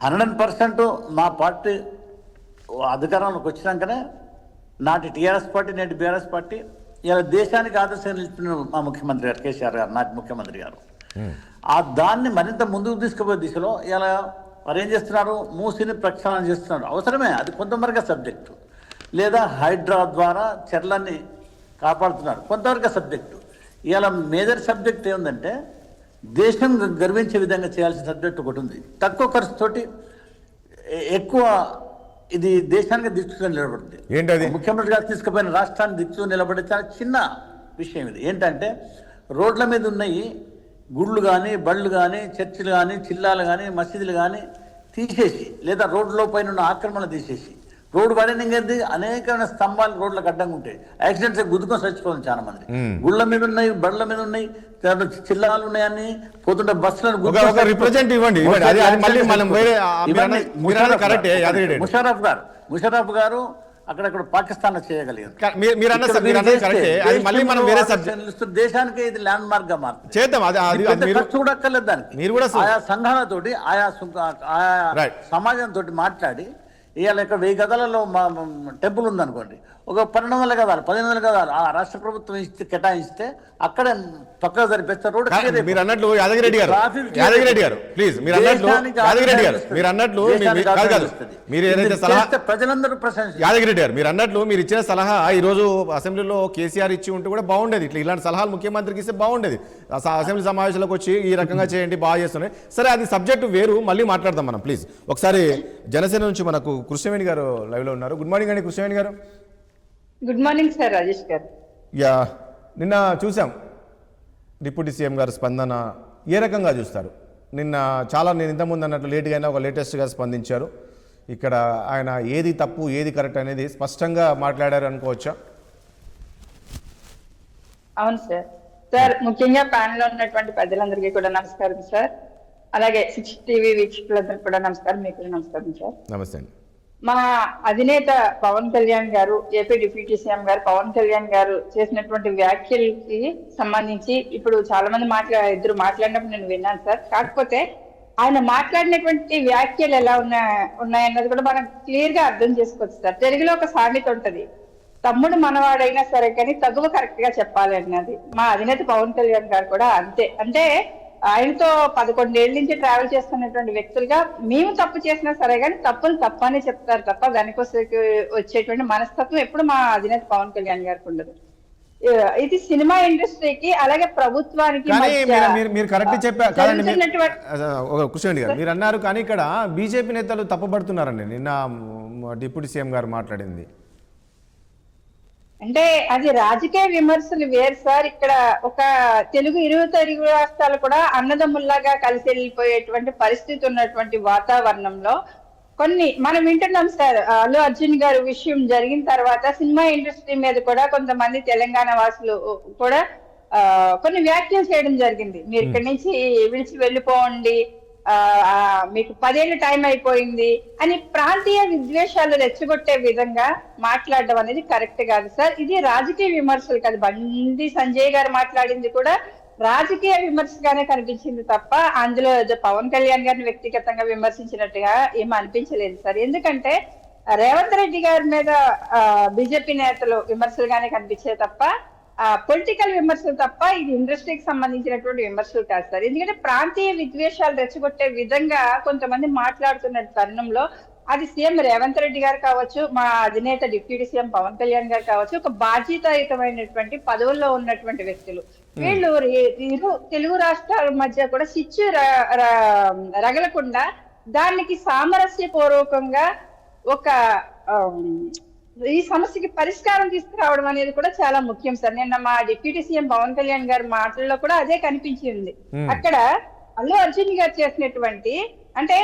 100% మా పార్టీ అధికారంలోకి వచ్చినాకనే నాటి టీఆర్ఎస్ పార్టీ, నేటి బీఆర్ఎస్ పార్టీ ఇలా దేశానికి ఆదర్శంగా నిలిపిన మా ముఖ్యమంత్రి గారు కేసీఆర్ గారు, నాటి ముఖ్యమంత్రి గారు. ఆ దాన్ని మరింత ముందుకు తీసుకుపోయే దిశలో ఇలా వారు ఏం చేస్తున్నారు, మూసిని ప్రక్షాళన చేస్తున్నారు. అవసరమే, అది కొంతవరకు సబ్జెక్టు. లేదా హైడ్రా ద్వారా చెర్లన్నీ కాపాడుతున్నారు, కొంతవరకు సబ్జెక్టు. ఇలా మేజర్ సబ్జెక్ట్ ఏముందంటే, దేశం గర్వించే విధంగా చేయాల్సిన సబ్జెక్ట్ ఒకటి ఉంది. తక్కువ ఖర్చుతోటి ఎక్కువ ఇది దేశానికి దిక్కుగా నిలబడుతుంది. ఏంటది? ముఖ్యమంత్రి గారు తీసుకుపోయిన రాష్ట్రాన్ని దిక్కుగా నిలబడే చాలా చిన్న విషయం ఇది. ఏంటంటే, రోడ్ల మీద ఉన్నాయి గుళ్ళు కానీ, బళ్ళు కానీ, చర్చిలు కానీ, చిల్లాలు కానీ, మసీదులు కానీ తీసేసి, లేదా రోడ్లో పైన ఉన్న ఆక్రమణ తీసేసి, రోడ్డు వైడనింగ్ అయితే అనేకమైన స్తంభాలు రోడ్లకు అడ్డంగా ఉంటాయి. యాక్సిడెంట్స్ గుద్దుకొని చచ్చిపోతుంది చాలా మంది. గుళ్ళ మీద ఉన్నాయి, బళ్ళ మీద ఉన్నాయి, చిల్లాలు ఉన్నాయని పోతుంటే బస్సులను ముషరఫ్ గారు అక్కడక్కడ పాకిస్తాన్ లో చేయగలిగారు. దేశానికి ఇది ల్యాండ్ మార్క్ గా మారుతుంది. ఖర్చు కూడా అక్కర్లేదు దానికి. ఆయా సంఘాలతోటి, ఆయా సమాజంతో మాట్లాడి, ఇవాళ ఇక్కడ 1000 గదాలలో టెంపుల్ ఉందనుకోండి, ఒక 1200 గదాలు 1500 గదాలు ఆ రాష్ట్ర ప్రభుత్వం ఇస్తే కేటాయిస్తే అక్కడ పక్కగా జరిపేస్తారు. రోడ్డు మీరు అన్నట్లు యాదగిరెడ్డి గారు ప్లీజ్, మీరు అన్నట్లు మీరు ఏదైతే సలహా ప్రజలందరూ ప్రశంస యాదగిరెడ్డి గారు మీరు అన్నట్లు మీరు ఇచ్చిన సలహా ఈ రోజు అసెంబ్లీలో కేసీఆర్ ఇచ్చి ఉంటే కూడా బాగుండేది. ఇలాంటి సలహాలు ముఖ్యమంత్రికి ఇస్తే బాగుండేది. అసెంబ్లీ సమావేశాలకు వచ్చి ఈ రకంగా చేయండి, బాగా చేస్తున్నాయి. సరే, అది సబ్జెక్టు వేరు, మళ్ళీ మాట్లాడదాం మనం. ప్లీజ్ ఒకసారి జనసేన నుంచి మనకు కృష్ణవేణి గారు లైవ్ లో ఉన్నారు. గుడ్ మార్నింగ్ అండి కృష్ణవేణి గారు. గుడ్ మార్నింగ్ సార్, రాజేష్ గారు. యా, నిన్న చూసాం డిప్యూటీ సీఎం గారు స్పందన ఏ రకంగా చూస్తారు? నిన్న నేను ఇంతకుముందు అన్నట్లు లేట్గా అయినా ఒక లేటెస్ట్గా స్పందించారు. ఇక్కడ ఆయన ఏది తప్పు ఏది కరెక్ట్ అనేది స్పష్టంగా మాట్లాడారు అనుకోవచ్చా? అవును సార్. ముఖ్యంగా ప్యానెల్ లో ఉన్నటువంటి పెద్దలందరికీ కూడా నమస్కారం సార్. అలాగే 6 టీవీ వీక్షకులందరికీ కూడా నమస్కారం. మీకు నమస్కారం సార్. నమస్తే అండి. మా అధినేత పవన్ కళ్యాణ్ గారు, ఏపీ డిప్యూటీ సీఎం గారు పవన్ కళ్యాణ్ గారు చేసినటువంటి వ్యాఖ్యలకి సంబంధించి ఇప్పుడు చాలా మంది ఇద్దరు మాట్లాడినప్పుడు నేను విన్నాను సార్. కాకపోతే ఆయన మాట్లాడినటువంటి వ్యాఖ్యలు ఎలా ఉన్నాయన్నది కూడా మనం క్లియర్ గా అర్థం చేసుకోవచ్చు సార్. తెలుగులో ఒక సామెత ఉంటది, తమ్ముడు మనవాడైనా సరే కానీ తగువ కరెక్ట్ గా చెప్పాలి అన్నది. మా అధినేత పవన్ కళ్యాణ్ గారు కూడా అంతే. అంటే ఆయనతో 11 ఏళ్ల నుంచి ట్రావెల్ చేస్తున్నటువంటి వ్యక్తులుగా మేము తప్పు చేసినా సరే కానీ తప్పుని తప్పని చెప్తారు తప్ప దానికోసం వచ్చేటువంటి మనస్తత్వం ఎప్పుడు మా అధినేత పవన్ కళ్యాణ్ గారికి ఉండదు. ఇది సినిమా ఇండస్ట్రీకి అలాగే ప్రభుత్వానికి మీరు కరెక్ట్ చెప్పారు కృష్ణ గారు. మీరు అన్నారు కానీ ఇక్కడ బీజేపీ నేతలు తప్పుపడుతున్నారండి నిన్న డిప్యూటీ సీఎం గారు మాట్లాడింది. అంటే అది రాజకీయ విమర్శలు వేరు సార్. ఇక్కడ ఒక తెలుగు 20 తెలుగు రాష్ట్రాలు కూడా అన్నదమ్ముల్లాగా కలిసి వెళ్ళిపోయేటువంటి పరిస్థితి ఉన్నటువంటి వాతావరణంలో కొన్ని మనం వింటున్నాం సార్. అల్లు అర్జున్ గారు విషయం జరిగిన తర్వాత సినిమా ఇండస్ట్రీ మీద కూడా కొంతమంది తెలంగాణ వాసులు కూడా కొన్ని వ్యాఖ్యలు చేయడం జరిగింది. మీరు ఇక్కడి నుంచి విడిచి వెళ్ళిపోండి, మీకు 10 ఏళ్ళు టైం అయిపోయింది అని ప్రాంతీయ విద్వేషాలు రెచ్చగొట్టే విధంగా మాట్లాడడం అనేది కరెక్ట్ కాదు సార్. ఇది రాజకీయ విమర్శలు కాదు. బండి సంజయ్ గారు మాట్లాడింది కూడా రాజకీయ విమర్శగానే కనిపించింది తప్ప అందులో పవన్ కళ్యాణ్ గారిని వ్యక్తిగతంగా విమర్శించినట్టుగా ఏమీ అనిపించలేదు సార్. ఎందుకంటే రేవంత్ రెడ్డి గారి మీద బీజేపీ నేతలు విమర్శలుగానే కనిపించే తప్ప పొలిటికల్ విమర్శలు తప్ప ఇది ఇండస్ట్రీకి సంబంధించినటువంటి విమర్శలు కాదు సార్. ఎందుకంటే ప్రాంతీయ విద్వేషాలు రెచ్చగొట్టే విధంగా కొంతమంది మాట్లాడుతున్న తరుణంలో అది సీఎం రేవంత్ రెడ్డి గారు కావచ్చు, మా అధినేత డిప్యూటీ సీఎం పవన్ కళ్యాణ్ గారు కావచ్చు, ఒక బాధ్యతాయుతమైనటువంటి పదవుల్లో ఉన్నటువంటి వ్యక్తులు. వీళ్ళు తెలుగు రాష్ట్రాల మధ్య కూడా చిచ్చు రగలకుండా దానికి సామరస్యపూర్వకంగా ఒక ఈ సమస్యకి పరిష్కారం తీసుకురావడం అనేది కూడా చాలా ముఖ్యం సార్. నిన్న మా డిప్యూటీ సీఎం పవన్ కళ్యాణ్ గారి మాటల్లో కూడా అదే కనిపించింది. అక్కడ అల్లు అర్జున్ గారు చేసినటువంటి అంటే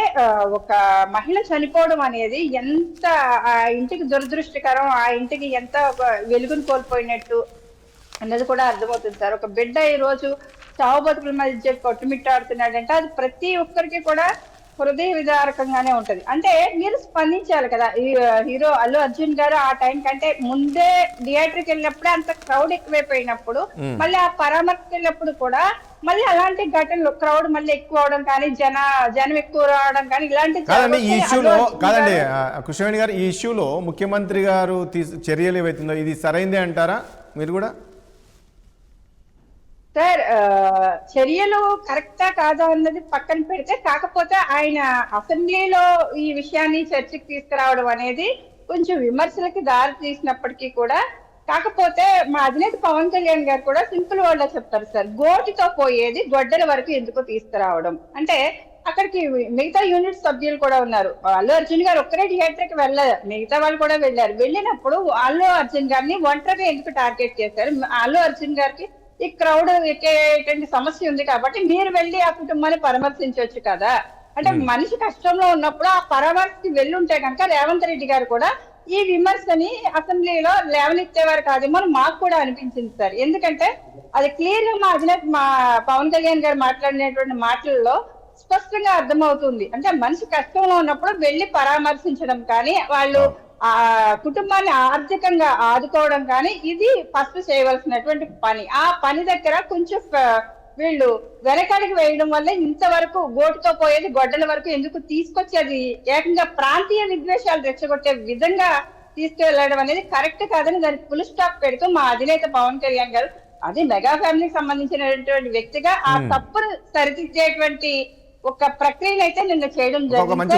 ఒక మహిళ చనిపోవడం అనేది ఎంత ఆ ఇంటికి దురదృష్టకరం, ఆ ఇంటికి ఎంత వెలుగును కోల్పోయినట్టు అన్నది కూడా అర్థమవుతుంది సార్. ఒక బిడ్డ ఈ రోజు చావు బతుకుల మధ్య కొట్టుమిట్టాడుతున్నాడంటే అది ప్రతి ఒక్కరికి కూడా హృదయ విదారకంగానే ఉంటది. అంటే మీరు స్పందించాలి కదా. ఈ హీరో అల్లు అర్జున్ గారు ఆ టైం కంటే ముందే థియేటర్కి వెళ్ళినప్పుడే అంత క్రౌడ్ ఎక్కువైపోయినప్పుడు మళ్ళీ ఆ పరామర్శకి వెళ్ళినప్పుడు కూడా మళ్ళీ అలాంటి ఘటనలు క్రౌడ్ మళ్ళీ ఎక్కువ అవడం కానీ జనం ఎక్కువ రావడం కానీ ఇలాంటి ఈ ఇష్యూలో కాదండి కృష్ణవేణి గారు, ఈ ఇష్యూలో ముఖ్యమంత్రి గారు చర్యలు ఏవైతుందో ఇది సరైందే అంటారా మీరు కూడా? సార్ చర్యలు కరెక్టా కాదా అన్నది పక్కన పెడితే, కాకపోతే ఆయన అసెంబ్లీలో ఈ విషయాన్ని చర్చకి తీసుకురావడం అనేది కొంచెం విమర్శలకి దారి తీసినప్పటికీ కూడా, కాకపోతే మా అధినేత పవన్ కళ్యాణ్ గారు కూడా సింపుల్ వర్డ్ లో చెప్తారు సార్, గోటితో పోయేది గొడ్డల వరకు ఎందుకు తీసుకురావడం అంటే అక్కడికి మిగతా యూనిట్ సభ్యులు కూడా ఉన్నారు. అల్లు అర్జున్ గారు ఒక్కరే థియేటర్ కి వెళ్ళారు, మిగతా వాళ్ళు కూడా వెళ్ళారు. వెళ్ళినప్పుడు అల్లు అర్జున్ గారిని ఒంటరిగా ఎందుకు టార్గెట్ చేశారు? అల్లు అర్జున్ గారికి ఈ క్రౌడ్ ఎక్కేటువంటి సమస్య ఉంది కాబట్టి మీరు వెళ్ళి ఆ కుటుంబాన్ని పరామర్శించవచ్చు కదా. అంటే మనిషి కష్టంలో ఉన్నప్పుడు ఆ పరామర్శకి వెళ్ళుంటే కనుక రేవంత్ రెడ్డి గారు కూడా ఈ విమర్శని అసెంబ్లీలో లేవనెత్తేవారు కాదేమో మాకు కూడా అనిపించింది సార్. ఎందుకంటే అది క్లియర్ గా మా అధినేత మా పవన్ కళ్యాణ్ గారు మాట్లాడినటువంటి మాటల్లో స్పష్టంగా అర్థమవుతుంది. అంటే మనిషి కష్టంలో ఉన్నప్పుడు వెళ్ళి పరామర్శించడం కానీ వాళ్ళు ఆ కుటుంబాన్ని ఆర్థికంగా ఆదుకోవడం కానీ ఇది ఫస్ట్ చేయవలసినటువంటి పని. ఆ పని దగ్గర కొంచెం వీళ్ళు వెనకాడికి వేయడం వల్ల ఇంతవరకు గోటుతో పోయేది గొడ్డల వరకు ఎందుకు తీసుకొచ్చేది ఏకంగా ప్రాంతీయ విద్వేషాలు రెచ్చగొట్టే విధంగా తీసుకువెళ్ళడం అనేది కరెక్ట్ కాదని దానికి ఫుల్ స్టాప్ పెడుతూ మా అధినేత పవన్ కళ్యాణ్ గారు అది మెగా ఫ్యామిలీకి సంబంధించినటువంటి వ్యక్తిగా ఆ తప్పును సరిదిద్దేటువంటి ఒక ప్రక్రియను అయితే నిన్న చేయడం జరిగింది. మంచి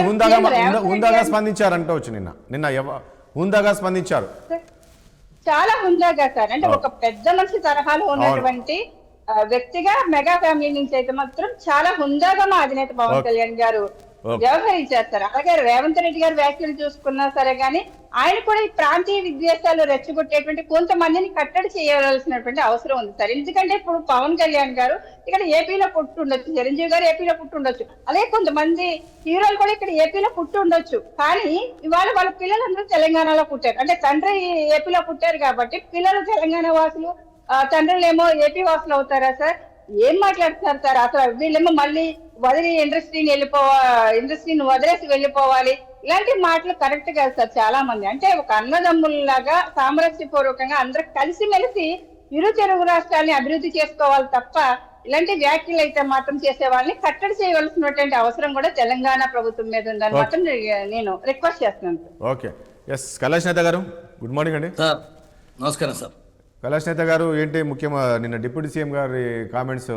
హుందాగా స్పందించారంటవచ్చు. నిన్న హుందాగా స్పందించారు, చాలా హుందాగా సార్. అంటే ఒక పెద్ద మనిషి తరహాలో ఉన్నటువంటి వ్యక్తిగా మెగా ఫ్యామిలీ నుంచి అయితే మాత్రం చాలా హుందాగా మా అధినేత పవన్ కళ్యాణ్ గారు వ్యవహరించారు సార్. అలాగే రేవంత్ రెడ్డి గారు వ్యాఖ్యలు చూసుకున్నా సరే గానీ ఆయన కూడా ఈ ప్రాంతీయ విద్వేషాలు రెచ్చగొట్టేటువంటి కొంతమందిని కట్టడి చేయవలసినటువంటి అవసరం ఉంది సార్. ఎందుకంటే ఇప్పుడు పవన్ కళ్యాణ్ గారు ఇక్కడ ఏపీలో పుట్టుండొచ్చు, చిరంజీవి గారు ఏపీలో పుట్టుండొచ్చు, అలాగే కొంతమంది హీరోలు కూడా ఇక్కడ ఏపీలో పుట్టుండొచ్చు. కానీ ఇవాళ వాళ్ళ పిల్లలందరూ తెలంగాణలో పుట్టారు. అంటే తండ్రి ఏపీలో పుట్టారు కాబట్టి పిల్లలు తెలంగాణ వాసులు, తండ్రులు ఏమో ఏపీ వాసులు అవుతారా సార్? ఏం మాట్లాడుతున్నారు సార్? అసలు వీళ్ళేమో మళ్ళీ వదిలి ఇండస్ట్రీని వదిలేసి వెళ్ళిపోవాలి, ఇలాంటి మాటలు కరెక్ట్ కాదు సార్. చాలా మంది అంటే ఒక అన్నదమ్ముల్లాగా సామరస్యపూర్వకంగా అందరూ కలిసిమెలిసి ఇరు తెలుగు రాష్ట్రాలని అభివృద్ధి చేసుకోవాలి తప్ప ఇలాంటి వ్యాఖ్యలు అయితే మాత్రం చేసే వాళ్ళని కట్టడి చేయవలసినటువంటి అవసరం కూడా తెలంగాణ ప్రభుత్వం మీద ఉందని మాత్రం నేను రిక్వెస్ట్ చేస్తున్నాను. ఓకే, ఎస్ కైలాష్ నేత గారు, గుడ్ మార్నింగ్ అండి. సార్ నమస్కారం సార్. కైలాష్ నేత గారు, ఏంటి ముఖ్యంగా నిన్న డిప్యూటీ సీఎం గారి కామెంట్స్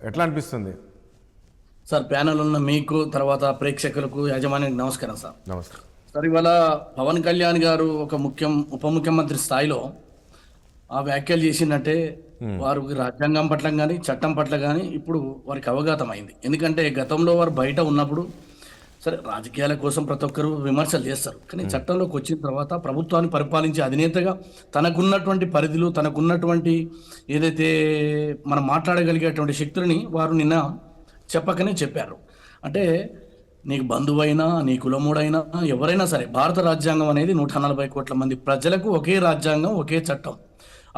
ఎట్లా అనిపిస్తుంది? సార్ ప్యానల్ ఉన్న మీకు, తర్వాత ప్రేక్షకులకు, యాజమాన్యానికి నమస్కారం సార్. నమస్కారం సార్. ఇవాళ పవన్ కళ్యాణ్ గారు ఒక ఉప ముఖ్యమంత్రి స్థాయిలో ఆ వ్యాఖ్యలు చేసినట్టే వారికి రాజ్యాంగం పట్ల కానీ చట్టం పట్ల కానీ ఇప్పుడు వారికి అవగాహన అయింది. ఎందుకంటే గతంలో వారు బయట ఉన్నప్పుడు సరే రాజకీయాల కోసం ప్రతి ఒక్కరు విమర్శలు చేస్తారు, కానీ చట్టంలోకి వచ్చిన తర్వాత ప్రభుత్వాన్ని పరిపాలించే అధినేతగా తనకున్నటువంటి పరిధులు, తనకున్నటువంటి ఏదైతే మనం మాట్లాడగలిగేటువంటి శక్తులని వారు నిన్న చెప్పకనే చెప్పారు. అంటే నీకు బంధువైనా నీ కులముడైనా ఎవరైనా సరే భారత రాజ్యాంగం అనేది 140 కోట్ల మంది ప్రజలకు ఒకే రాజ్యాంగం, ఒకే చట్టం.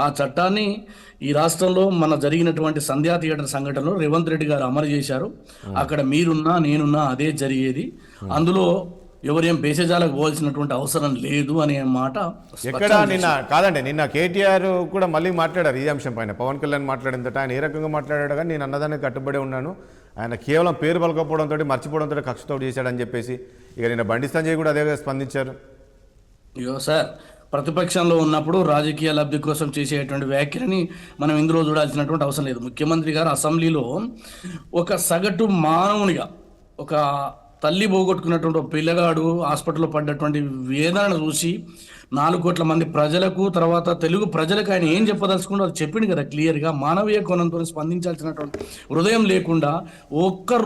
ఆ చట్టాన్ని ఈ రాష్ట్రంలో మన జరిగినటువంటి సంధ్యా థియేటర్ సంఘటనలో రేవంత్ రెడ్డి గారు అమలు చేశారు. అక్కడ మీరున్నా నేనున్నా అదే జరిగేది. అందులో ఎవరేం బేసజాలకు పోవాల్సినటువంటి అవసరం లేదు అనే మాట ఎక్కడ నిన్న కేటీఆర్ కూడా మళ్ళీ మాట్లాడారు ఈ అంశం పైన. పవన్ కళ్యాణ్ మాట్లాడిందట, ఆయన ఏ రకంగా మాట్లాడాడు కానీ నేను అన్నదానికి కట్టుబడి ఉన్నాను, ఆయన కేవలం పేరు పలకపోవడంతో మర్చిపోవడంతో కక్షతో చేశాడని చెప్పేసి ఇక నిన్న బండి సంజయ్ కూడా అదే స్పందించారు. అయ్యో సార్, ప్రతిపక్షంలో ఉన్నప్పుడు రాజకీయ లబ్ధి కోసం చేసేటువంటి వ్యాఖ్యలని మనం ఇందులో చూడాల్సినటువంటి అవసరం లేదు. ముఖ్యమంత్రి గారు అసెంబ్లీలో ఒక సగటు మానవునిగా, ఒక తల్లి పోగొట్టుకున్నటువంటి ఒక పిల్లగాడు హాస్పిటల్లో పడ్డటువంటి వేదనను చూసి 4 కోట్ల మంది ప్రజలకు, తర్వాత తెలుగు ప్రజలకు ఆయన ఏం చెప్పదలుచుకుంటూ అది చెప్పింది కదా క్లియర్గా. మానవీయ కోణంతో స్పందించాల్సినటువంటి హృదయం లేకుండా ఒక్క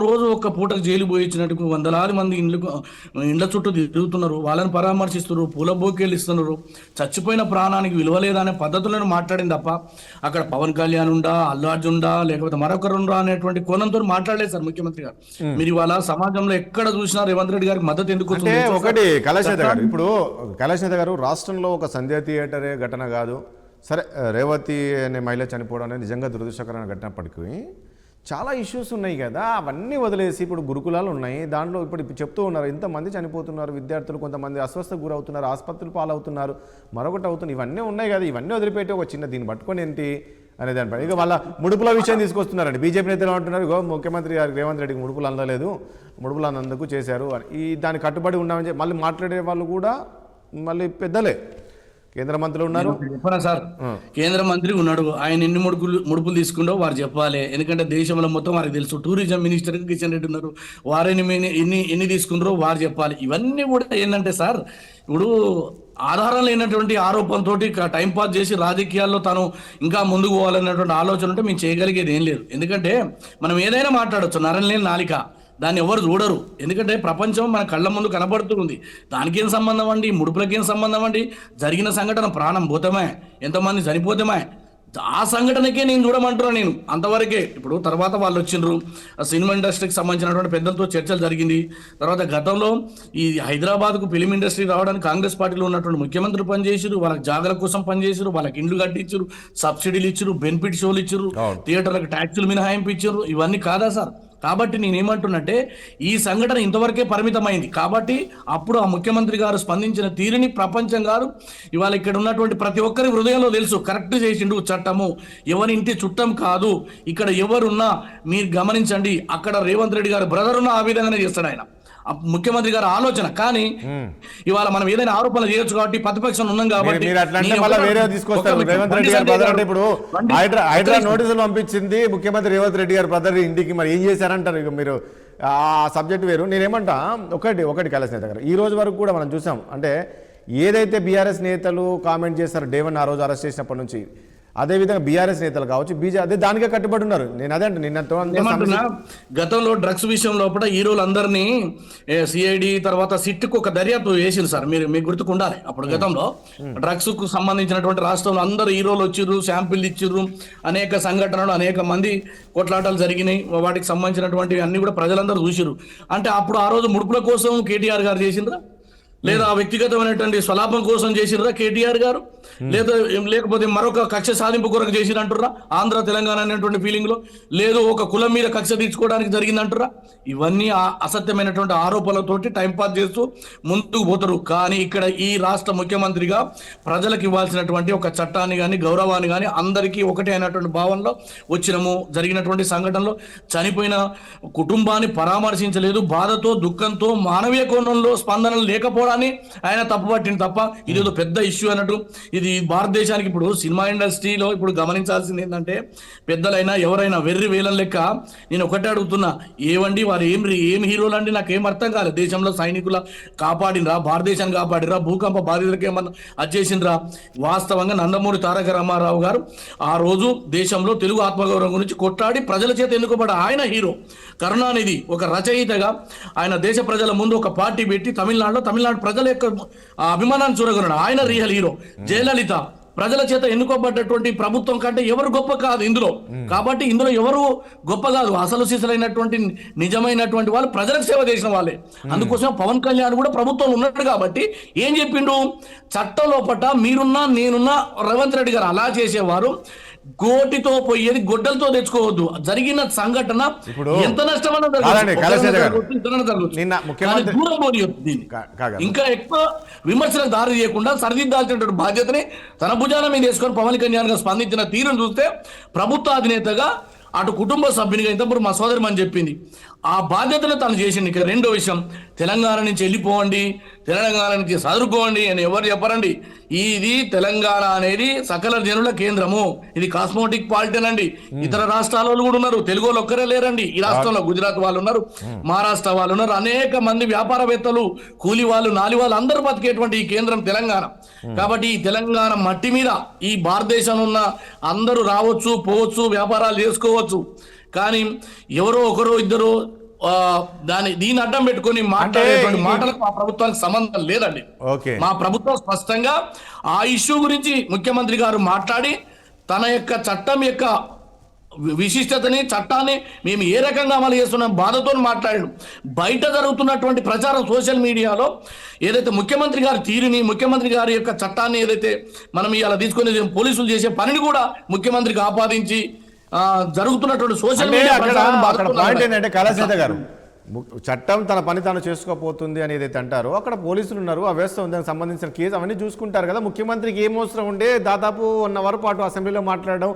పూటకు జైలు పోయించినట్టు వందలాది మంది ఇండ్ల చుట్టూ తిరుగుతున్నారు, వాళ్ళని పరామర్శిస్తున్నారు, పూల బోకేళ్ళు ఇస్తున్నారు, చచ్చిపోయిన ప్రాణానికి విలువలేదనే పద్ధతులను మాట్లాడింది తప్ప అక్కడ పవన్ కళ్యాణ్ ఉండా, అల్లు అర్జున్ ఉండా, లేకపోతే మరొకరుండా అనేటువంటి కోణంతో మాట్లాడలేదు సార్ ముఖ్యమంత్రి గారు. మీరు ఇవాళ సమాజంలో ఎక్కడ చూసినా రేవంత్ రెడ్డి గారికి మద్దతు ఎందుకు అంటే ఒకటి కైలాష్ నేత గారు, ఇప్పుడు కైలాష్ నేత గారు రాష్ట్రంలో ఒక సంధ్యా థియేటరే ఘటన కాదు, సరే రేవతి అనే మహిళ చనిపోవడం అనేది నిజంగా దురదృష్టకరమైన ఘటనప్పటికీ చాలా ఇష్యూస్ ఉన్నాయి కదా, అవన్నీ వదిలేసి ఇప్పుడు గురుకులాలు ఉన్నాయి, దాంట్లో ఇప్పుడు చెప్తూ ఉన్నారు ఇంతమంది చనిపోతున్నారు, విద్యార్థులు కొంతమంది అస్వస్థకు గురవుతున్నారు, ఆసుపత్రులు పాలవుతున్నారు, మరొకటి అవుతుంది, ఇవన్నీ ఉన్నాయి కదా, ఇవన్నీ వదిలిపెట్టి ఒక చిన్న దీన్ని పట్టుకొని ఏంటి అనే దానిపై ఇక వాళ్ళ ముడుపుల విషయం తీసుకొస్తున్నారండి. బీజేపీ నేతలు అంటున్నారు ఇగో ముఖ్యమంత్రి గారు రేవంత్ రెడ్డికి ముడుపులు అందలేదు, ముడుపులు అందందుకు చేశారు అని. ఈ దానికి కట్టుబడి ఉన్నామని చెప్పి మళ్ళీ మాట్లాడే వాళ్ళు కూడా మళ్ళీ పెద్దలే, కేంద్ర మంత్రులు ఉన్నారు. చెప్పనా సార్, కేంద్ర మంత్రి ఉన్నాడు, ఆయన ఎన్ని ముడుపులు తీసుకుంటో వారు చెప్పాలి. ఎందుకంటే దేశంలో మొత్తం వారికి తెలుసు. టూరిజం మినిస్టర్ కిషన్ రెడ్డి ఉన్నారు, వారిని ఎన్ని తీసుకుంటారో వారు చెప్పాలి. ఇవన్నీ కూడా ఏంటంటే సార్, ఇప్పుడు ఆధారం లేనటువంటి ఆరోపణతో టైం పాస్ చేసి రాజకీయాల్లో తాను ఇంకా ముందుకు పోవాలన్నటువంటి ఆలోచన ఉంటే మేము చేయగలిగేది ఏం లేదు. ఎందుకంటే మనం ఏదైనా మాట్లాడచ్చు, నరం లేని నాలిక, దాన్ని ఎవరు చూడరు. ఎందుకంటే ప్రపంచం మన కళ్ళ ముందు కనబడుతుంది. దానికేం సంబంధం అండి, ముడుపులకేం సంబంధం అండి? జరిగిన సంఘటన ప్రాణం పోతమే, ఎంతమంది చనిపోతమే, ఆ సంఘటనకే నేను చూడమంటున్నా నేను అంతవరకే. ఇప్పుడు తర్వాత వాళ్ళు వచ్చిండ్రు, సినిమా ఇండస్ట్రీకి సంబంధించినటువంటి పెద్దలతో చర్చలు జరిగింది. తర్వాత గతంలో ఈ హైదరాబాద్కు ఫిలిం ఇండస్ట్రీ రావడానికి కాంగ్రెస్ పార్టీలో ఉన్నటువంటి ముఖ్యమంత్రులు పనిచేసారు, వాళ్ళకి జాగల కోసం పనిచేసారు, వాళ్ళకి ఇండ్లు కట్టించారు, సబ్సిడీలు ఇచ్చారు, బెనిఫిట్ షోలు ఇచ్చారు, థియేటర్లకు ట్యాక్సులు మినహాయింపు ఇచ్చారు. ఇవన్నీ కాదా సార్? కాబట్టి నేనేమంటున్నట్టే ఈ సంఘటన ఇంతవరకే పరిమితమైంది. కాబట్టి అప్పుడు ఆ ముఖ్యమంత్రి గారు స్పందించిన తీరుని ప్రపంచం గారు ఇవాళ ఇక్కడ ఉన్నటువంటి ప్రతి ఒక్కరి హృదయంలో తెలుసు. కరెక్ట్ చేసిండు చట్టము, ఎవరి ఇంటి చుట్టం కాదు, ఇక్కడ ఎవరున్నా మీరు గమనించండి, అక్కడ రేవంత్ రెడ్డి గారు బ్రదర్ ఉన్న ఆ విధంగానే చేస్తాడు ఆయన, ముఖ్యమంత్రి గారి ఆలోచన. కానీ ఇవాళ మనం ఏదైనా ఆరోపణలు చేయొచ్చు కాబట్టి ప్రతిపక్షం ఉన్నాం కాబట్టి ఇప్పుడు హైడ్రా నోటీసులు పంపించింది ముఖ్యమంత్రి రేవంత్ రెడ్డి గారు బ్రదర్ ఇంటికి, మరి ఏం చేశారంటారు? ఇక మీరు ఆ సబ్జెక్ట్ వేరు. నేనేమంటా ఒకటి కైలాష్ నేత గారు, ఈ రోజు వరకు కూడా మనం చూసాం, అంటే ఏదైతే బీఆర్ఎస్ నేతలు కామెంట్ చేశారు డే 1 ఆ రోజు అరెస్ట్ చేసినప్పటి నుంచి, అదేవిధంగా బీఆర్ఎస్ నేతలు కావచ్చు, అదే దానికే కట్టుబడి ఉన్నారు. నేను అదే అంటే నిన్న గతంలో డ్రగ్స్ విషయం లోపల హీరోలు అందరినీ సిఐడి తర్వాత సిట్కు ఒక దర్యాప్తు వేసింది సార్, మీకు గుర్తుకుండాలి. అప్పుడు గతంలో డ్రగ్స్ కు సంబంధించినటువంటి రాష్ట్రంలో అందరు హీరోలు వచ్చిర్రు, శాంపిల్ ఇచ్చిర్రు, అనేక సంఘటనలు, అనేక మంది కొట్లాటలు జరిగినాయి, వాటికి సంబంధించినటువంటి అన్ని కూడా ప్రజలందరూ చూసిర్రు. అంటే అప్పుడు ఆ రోజు ముడుపుల కోసం కేటీఆర్ గారు చేసిండ్రా, లేదా వ్యక్తిగతమైనటువంటి స్వలాభం కోసం చేసిర్రా కేటీఆర్ గారు, లేకపోతే మరొక కక్ష సాధింపు కొరకు చేసిరంటుర్రా ఆంధ్ర తెలంగాణ అనేటువంటి ఫీలింగ్ లో, లేదు ఒక కులం మీద కక్ష తీర్చుకోవడానికి జరిగిందంటుర్రా? ఇవన్నీ అసత్యమైనటువంటి ఆరోపణలతోటి టైంపాస్ చేస్తూ ముందుకు పోతారు. కానీ ఇక్కడ ఈ రాష్ట్ర ముఖ్యమంత్రిగా ప్రజలకు ఇవ్వాల్సినటువంటి ఒక చట్టాన్ని కానీ గౌరవాన్ని కానీ అందరికీ ఒకటే అయినటువంటి భావనలో వచ్చినము. జరిగినటువంటి సంఘటనలో చనిపోయిన కుటుంబాన్ని పరామర్శించలేదు, బాధతో దుఃఖంతో మానవీయ కోణంలో స్పందనలు లేకపోవడాన్ని ఆయన తప్పుపట్టింది తప్ప ఇదేదో పెద్ద ఇష్యూ అన్నట్టు. ఇది భారతదేశానికి ఇప్పుడు సినిమా ఇండస్ట్రీలో ఇప్పుడు గమనించాల్సింది ఏంటంటే, పెద్దలైనా ఎవరైనా వెర్రి వేలం లెక్క నేను ఒకటే అడుగుతున్నా, ఏవండి వారు ఏం హీరోలు అండి? నాకేం అర్థం కాలేదు. దేశంలో సైనికుల కాపాడినరా, భారతదేశాన్ని కాపాడినరా, భూకంప బాధితులకి ఏమన్నా అచ్చేసిండ్రా? వాస్తవంగా నందమూరి తారక రామారావు గారు ఆ రోజు దేశంలో తెలుగు ఆత్మగౌరవం గురించి కొట్లాడి ప్రజల చేత ఎన్నుకోబడ్డ ఆయన హీరో. కరుణానిధి ఒక రచయితగా ఆయన దేశ ప్రజల ముందు ఒక పార్టీ పెట్టి తమిళనాడు ప్రజల యొక్క అభిమానాన్ని చూరగొన్నాడు. ఆయన రియల్ హీరో. జయలలిత ప్రజల చేత ఎన్నుకోబడ్డటువంటి ప్రభుత్వం కంటే ఎవరు గొప్ప కాదు ఇందులో. కాబట్టి ఇందులో ఎవరు గొప్ప కాదు, అసలు సిసలైనటువంటి నిజమైనటువంటి వాళ్ళు ప్రజలకు సేవ చేసిన వాళ్ళే. అందుకోసం పవన్ కళ్యాణ్ కూడా ప్రభుత్వం ఉన్నాడు కాబట్టి ఏం చెప్పిండు, చట్టం లోపట మీరున్నా నేనున్నా రేవంత్ రెడ్డి గారు అలా చేసేవారు, గోటితో పోయేది గొడ్డలతో తెచ్చుకోవద్దు. జరిగిన సంఘటన ఇప్పుడు ఎంత నష్టమన్నా కాదండి, కళాశాల గారు, జరగవచ్చు. నిన్న ముఖ్యమంత్రి దూరం పోనీయొద్దు దీన్ని. ఇంకా ఎక్కువ విమర్శలకు దారి తీయకుండా సరిదిద్దాల్సినటువంటి బాధ్యతని తన భుజాల మీద వేసుకొని పవన్ కళ్యాణ్ గారు స్పందించిన తీరును చూస్తే ప్రభుత్వ అధినేతగా అటు కుటుంబ సభ్యునిగా ఇంతప్పుడు మా సోదరిమని చెప్పింది, ఆ బాధ్యతను తను చేసింది. ఇక రెండో విషయం, తెలంగాణ నుంచి వెళ్ళిపోండి, తెలంగాణ నుంచి చదువుకోండి అని ఎవరు చెప్పరండి. ఇది తెలంగాణ అనేది సకల జనుల కేంద్రము, ఇది కాస్మోటిక్ పాలిటన్ అండి. ఇతర రాష్ట్రాల వాళ్ళు కూడా ఉన్నారు, తెలుగు వాళ్ళు ఒక్కరే లేరండి. ఈ రాష్ట్రంలో గుజరాత్ వాళ్ళు ఉన్నారు, మహారాష్ట్ర వాళ్ళు ఉన్నారు, అనేక మంది వ్యాపారవేత్తలు, కూలి వాళ్ళు, నాలి వాళ్ళు అందరూ బతికేటువంటి ఈ కేంద్రం తెలంగాణ. కాబట్టి ఈ తెలంగాణ మట్టి మీద ఈ భారతదేశంలో ఉన్న అందరూ రావచ్చు, పోవచ్చు, వ్యాపారాలు చేసుకోవచ్చు. కానీ ఎవరో ఒకరో ఇద్దరు దీన్ని అడ్డం పెట్టుకొని మాట్లాడేటువంటి మాటలకు మా ప్రభుత్వానికి సంబంధం లేదండి. మా ప్రభుత్వం స్పష్టంగా ఆ ఇష్యూ గురించి ముఖ్యమంత్రి గారు మాట్లాడి తన యొక్క చట్టం యొక్క విశిష్టతని, చట్టాన్ని మేము ఏ రకంగా అమలు చేస్తున్నాం బాధతో మాట్లాడాడు. బయట జరుగుతున్నటువంటి ప్రచారం సోషల్ మీడియాలో ఏదైతే ముఖ్యమంత్రి గారి తీరుని, ముఖ్యమంత్రి గారి యొక్క చట్టాన్ని ఏదైతే మనం ఇలా తీసుకుని పోలీసులు చేసే పనిని కూడా ముఖ్యమంత్రికి ఆపాదించి జరుగుతున్నటువంటి సోషల్ మీడియా పాయింట్ ఏంటంటే కళాశాల గారు, చట్టం తన పని తాను చేసుకోపోతుంది అని ఏదైతే అంటారో అక్కడ పోలీసులు ఉన్నారు, ఆ వ్యవస్థ ఉంది, దానికి సంబంధించిన కేసు అవన్నీ చూసుకుంటారు కదా. ముఖ్యమంత్రికి ఏం అవసరం ఉండే దాదాపు 1 అవర్ పాటు అసెంబ్లీలో మాట్లాడడం,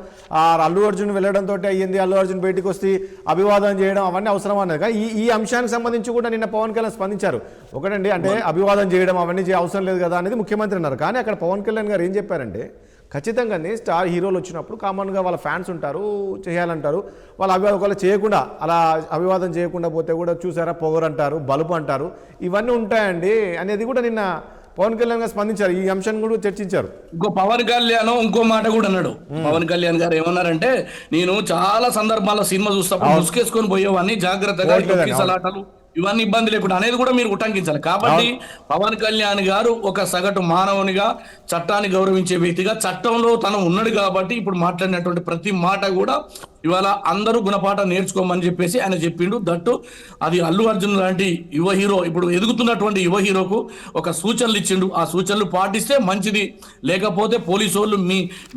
అల్లు అర్జున్ వెళ్ళడంతో అయ్యింది, అల్లు అర్జున్ బయటకు వస్తే అభివాదం చేయడం అవన్నీ అవసరం అన్నది. ఈ అంశానికి సంబంధించి కూడా నిన్న పవన్ కళ్యాణ్ స్పందించారు. ఒకటండి, అంటే అభివాదం చేయడం అవన్నీ అవసరం లేదు కదా అనేది ముఖ్యమంత్రి అన్నారు. కానీ అక్కడ పవన్ కళ్యాణ్ గారు ఏం చెప్పారంటే, ఖచ్చితంగానే స్టార్ హీరోలు వచ్చినప్పుడు కామన్గా వాళ్ళ ఫ్యాన్స్ ఉంటారు, చేయాలంటారు, వాళ్ళ అభివాదం ఒకవేళ చేయకుండా అలా అభివాదం చేయకుండా పోతే కూడా చూసారా పొగరు అంటారు, బలుపు అంటారు, ఇవన్నీ ఉంటాయండి అనేది కూడా నిన్న పవన్ కళ్యాణ్ గారు స్పందించారు. ఈ అంశాన్ని కూడా చర్చించారు. ఇంకో పవన్ కళ్యాణ్ ఇంకో మాట కూడా అన్నాడు. పవన్ కళ్యాణ్ గారు ఏమన్నారంటే, నేను చాలా సందర్భాల్లో సినిమా చూస్తాను ముసుకేసుకొని పోయేవాడిని, జాగ్రత్తగా సలాటలు ఇవన్నీ ఇబ్బంది లేకుండా అనేది కూడా మీరు ఉటంకించాలి. కాబట్టి పవన్ కళ్యాణ్ గారు ఒక సగటు మానవునిగా, చట్టాన్ని గౌరవించే వ్యక్తిగా చట్టంలో తను ఉన్నాడు కాబట్టి ఇప్పుడు మాట్లాడినటువంటి ప్రతి మాట కూడా ఇవాళ అందరూ గుణపాఠం నేర్చుకోమని చెప్పేసి ఆయన చెప్పిండు. దట్టు అది అల్లు అర్జున్ లాంటి యువ హీరో, ఇప్పుడు ఎదుగుతున్నటువంటి యువ హీరోకు ఒక సూచనలు ఇచ్చిండు. ఆ సూచనలు పాటిస్తే మంచిది, లేకపోతే పోలీసు వాళ్ళు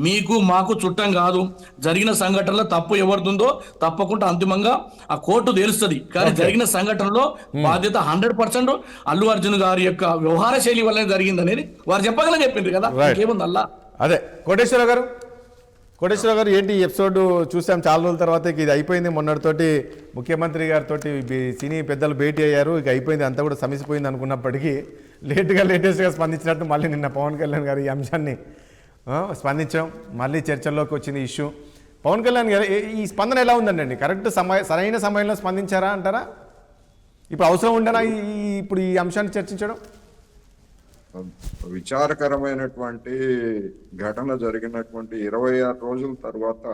మీకు మాకు చుట్టం కాదు. జరిగిన సంఘటనలో తప్పు ఎవరిదుందో తప్పకుండా అంతిమంగా ఆ కోర్టు తెలుస్తుంది. కానీ జరిగిన సంఘటనలో బాధ్యత 100% అల్లు అర్జున్ గారి యొక్క వ్యవహార శైలి వల్లనే జరిగింది అనేది వారు చెప్పగలని చెప్పింది కదా. ఇంకేముంది అల్లా. అదే కోటేశ్వర గారు ఏంటి ఈ ఎపిసోడ్ చూసాం చాలా రోజుల తర్వాత, ఇది అయిపోయింది. మొన్నటితోటి ముఖ్యమంత్రి గారితో సినీ పెద్దలు భేటీ అయ్యారు, ఇక అయిపోయింది, అంతా కూడా సమసిపోయింది అనుకున్నప్పటికీ లేటెస్ట్గా స్పందించినట్టు మళ్ళీ నిన్న పవన్ కళ్యాణ్ గారు ఈ అంశాన్ని స్పందించడం, మళ్ళీ చర్చల్లోకి వచ్చింది ఇష్యూ. పవన్ కళ్యాణ్ గారు ఈ స్పందన ఎలా ఉందండి? కరెక్ట్ సరైన సమయంలో స్పందించారా అంటారా? ఇప్పుడు అవసరం ఉండనా ఇప్పుడు ఈ అంశాన్ని చర్చించడం? విచారకరమైనటువంటి ఘటన జరిగినటువంటి 26 రోజుల తర్వాత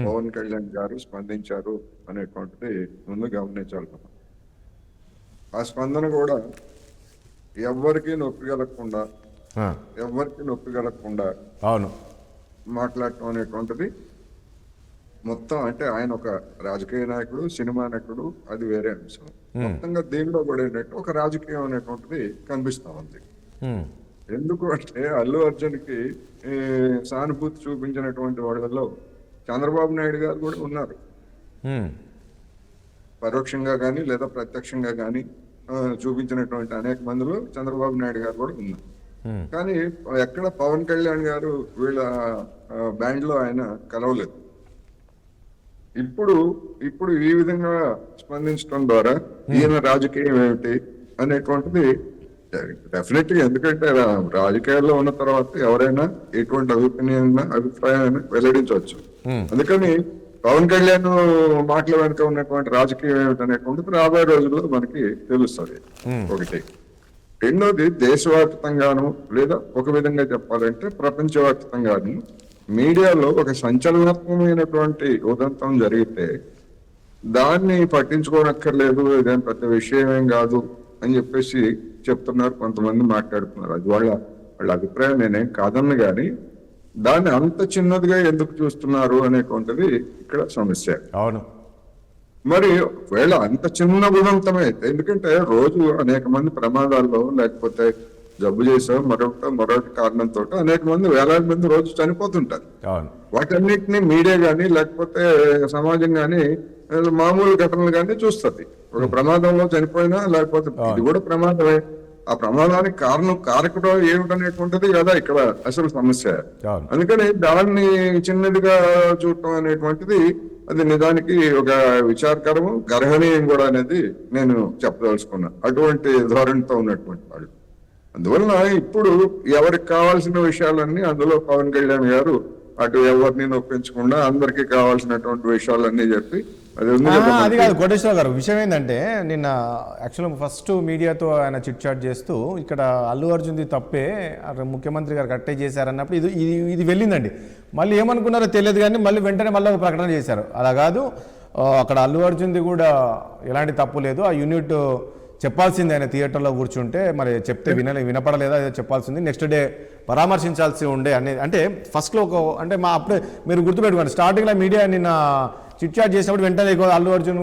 పవన్ కళ్యాణ్ గారు స్పందించారు అనేటువంటిది ముందు గమనించాలి. ఆ స్పందన కూడా ఎవరికి నొప్పి కలగకుండా అవును మాట్లాడటం అనేటువంటిది మొత్తం, అంటే ఆయన ఒక రాజకీయ నాయకుడు, సినిమా నటుడు, అది వేరే అంశం. మొత్తంగా దీనిలో కూడా ఏంటంటే ఒక రాజకీయం అనేటువంటిది కనిపిస్తా ఉంది. ఎందుకు అంటే అల్లు అర్జున్కి సానుభూతి చూపించినటువంటి వాళ్ళలో చంద్రబాబు నాయుడు గారు కూడా ఉన్నారు, పరోక్షంగా కానీ లేదా ప్రత్యక్షంగా కానీ చూపించినటువంటి అనేక మందిలో చంద్రబాబు నాయుడు గారు కూడా ఉన్నారు. కానీ ఎక్కడ పవన్ కళ్యాణ్ గారు వీళ్ళ బ్యాండ్ లో ఆయన కలవలేదు. ఇప్పుడు ఈ విధంగా స్పందించడం ద్వారా ఈయన రాజకీయం ఏమిటి అనేటువంటిది డెఫినెట్ గా, ఎందుకంటే రాజకీయాల్లో ఉన్న తర్వాత ఎవరైనా ఎటువంటి అభిప్రాయాన్ని వెల్లడించవచ్చు. అందుకని పవన్ కళ్యాణ్ మాటల వెనుక ఉన్నటువంటి రాజకీయం ఏమిటి అనేటువంటిది రాబోయే రోజుల్లో మనకి తెలుస్తుంది. ఒకటి. రెండోది, దేశవ్యాప్తంగాను లేదా ఒక విధంగా చెప్పాలంటే ప్రపంచవ్యాప్తంగాను మీడియాలో ఒక సంచలనాత్మకమైనటువంటి ఉదంతం జరిగితే దాన్ని పట్టించుకోనక్కర్లేదు, ఇదేం పెద్ద విషయం ఏం కాదు అని చెప్పేసి చెప్తున్నారు, కొంతమంది మాట్లాడుతున్నారు. అది వాళ్ళ అభిప్రాయం, నేనేం కాదన్న కానీ దాన్ని అంత చిన్నదిగా ఎందుకు చూస్తున్నారు అనేటువంటిది ఇక్కడ సమస్య. అవును. మరి ఒకవేళ అంత చిన్న ఉదంతమైతే, ఎందుకంటే రోజు అనేక మంది ప్రమాదాల్లో లేకపోతే జబ్బు చేసో మరొకటి కారణంతో అనేక మంది వేలాది మంది రోజు చనిపోతుంటారు. అవును. వాటన్నిటిని మీడియా గానీ లేకపోతే సమాజం గానీ మామూలు ఘటనలు గానీ చూస్తుంది. ఒక ప్రమాదంలో చనిపోయినా లేకపోతే ఇది కూడా ప్రమాదమే. ఆ ప్రమాదానికి కారకుడు ఏమిటనేటువంటిది కదా ఇక్కడ అసలు సమస్య. అందుకని దాన్ని చిన్నదిగా చూడటం అనేటువంటిది అది నిజానికి ఒక విచారకరము, గర్హనీయం కూడా అనేది నేను చెప్పదలుచుకున్నా. అటువంటి ధోరణితో ఉన్నటువంటి వాళ్ళు. అందువలన ఇప్పుడు ఎవరికి కావాల్సిన విషయాలన్నీ అందులో పవన్ కళ్యాణ్ గారు అటు ఎవరిని నొప్పించకుండా అందరికీ కావాల్సినటువంటి విషయాలన్నీ చెప్పి అది కాదు కోటేశ్వర గారు, విషయం ఏంటంటే నిన్న యాక్చువల్గా ఫస్ట్ మీడియాతో ఆయన చిట్ చాట్ చేస్తూ ఇక్కడ అల్లు అర్జున్ది తప్పే, ముఖ్యమంత్రి గారు కరెక్టే చేశారన్నప్పుడు ఇది వెళ్ళిందండి. మళ్ళీ ఏమనుకున్నారో తెలియదు కానీ మళ్ళీ వెంటనే మళ్ళీ ఒక ప్రకటన చేశారు. అలా కాదు, అక్కడ అల్లు అర్జున్ది కూడా ఎలాంటి తప్పు లేదు, ఆ యూనిట్ చెప్పాల్సింది ఆయన థియేటర్లో కూర్చుంటే మరి చెప్తే వినపడలేదా అదే చెప్పాల్సింది, నెక్స్ట్ డే పరామర్శించాల్సి ఉండే అనేది. అంటే ఫస్ట్లో అంటే అప్పుడే మీరు గుర్తుపెట్టుకోండి, స్టార్టింగ్లో మీడియా నిన్న చిట్ చాట్ చేసినప్పుడు వెంటనే అల్లు అర్జున్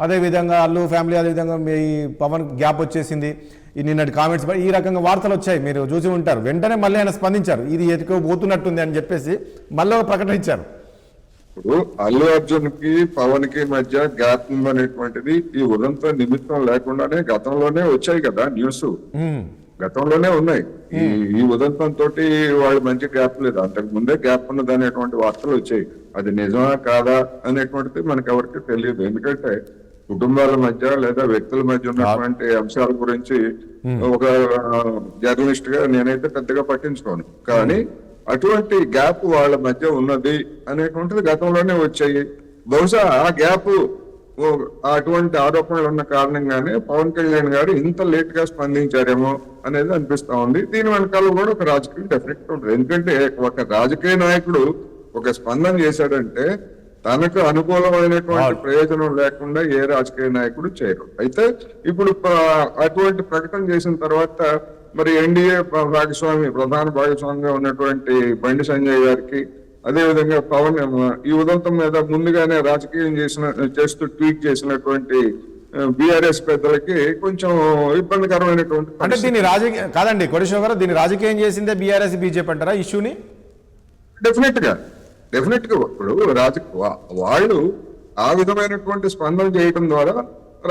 అదేవిధంగా అల్లు ఫ్యామిలీ అదేవిధంగా మీ పవన్ గ్యాప్ వచ్చేసింది, ఈ నిన్నటి కామెంట్స్ ఈ రకంగా వార్తలు వచ్చాయి, మీరు చూసి ఉంటారు. వెంటనే మళ్ళీ ఆయన స్పందించారు, ఇది ఎదుకో పోతున్నట్టుంది అని చెప్పేసి మళ్ళీ ఒక ప్రకటన ఇచ్చారు. ఇప్పుడు అల్లు అర్జున్ కి పవన్ కి మధ్య గ్యాప్ ఉందనేటువంటిది ఈ ఉదంతం నిమిత్తం లేకుండానే గతంలోనే వచ్చాయి కదా న్యూస్, గతంలోనే ఉన్నాయి. ఈ ఉదంతం తోటి వాళ్ళు మంచి గ్యాప్ లేదు, అంతకు ముందే గ్యాప్ ఉన్నది అనేటువంటి వార్తలు వచ్చాయి. అది నిజమా కాదా అనేటువంటిది మనకు ఎవరికి తెలియదు. ఎందుకంటే కుటుంబాల మధ్య లేదా వ్యక్తుల మధ్య ఉన్నటువంటి అంశాల గురించి ఒక జర్నలిస్ట్ గా నేనైతే పెద్దగా పట్టించుకోను. కానీ అటువంటి గ్యాప్ వాళ్ళ మధ్య ఉన్నది అనేటువంటిది గతంలోనే వచ్చాయి. బహుశా ఆ గ్యాప్ అటువంటి ఆరోపణలు ఉన్న కారణంగానే పవన్ కళ్యాణ్ గారు ఇంత లేట్ గా స్పందించారేమో అనేది అనిపిస్తా ఉంది. దీని వెనకాల కూడా ఒక రాజకీయం డెఫినెట్ ఉంటుంది. ఎందుకంటే ఒక రాజకీయ నాయకుడు ఒక స్పందన చేశాడంటే తనకు అనుకూలమైనటువంటి ప్రయోజనం లేకుండా ఏ రాజకీయ నాయకుడు చేయరు. అయితే ఇప్పుడు అటువంటి ప్రకటన చేసిన తర్వాత మరి ఎన్డీఏ ప్రధాన భాగస్వామిగా ఉన్నటువంటి బండి సంజయ్ గారికి అదేవిధంగా పవన్ ఈ ఉదంతం మీద ముందుగానే రాజకీయం చేస్తూ ట్వీట్ చేసినటువంటి బీఆర్ఎస్ పెద్దలకి కొంచెం ఇబ్బందికరమైనటువంటి, అంటే దీన్ని రాజకీయ కాదండి కోటేశ్వర గారు, దీన్ని రాజకీయం చేసిందే బీఆర్ఎస్ బీజేపీ అంటారా ఇష్యూని? డెఫినెట్ గా ఇప్పుడు వాళ్ళు ఆ విధమైనటువంటి స్పందన చేయడం ద్వారా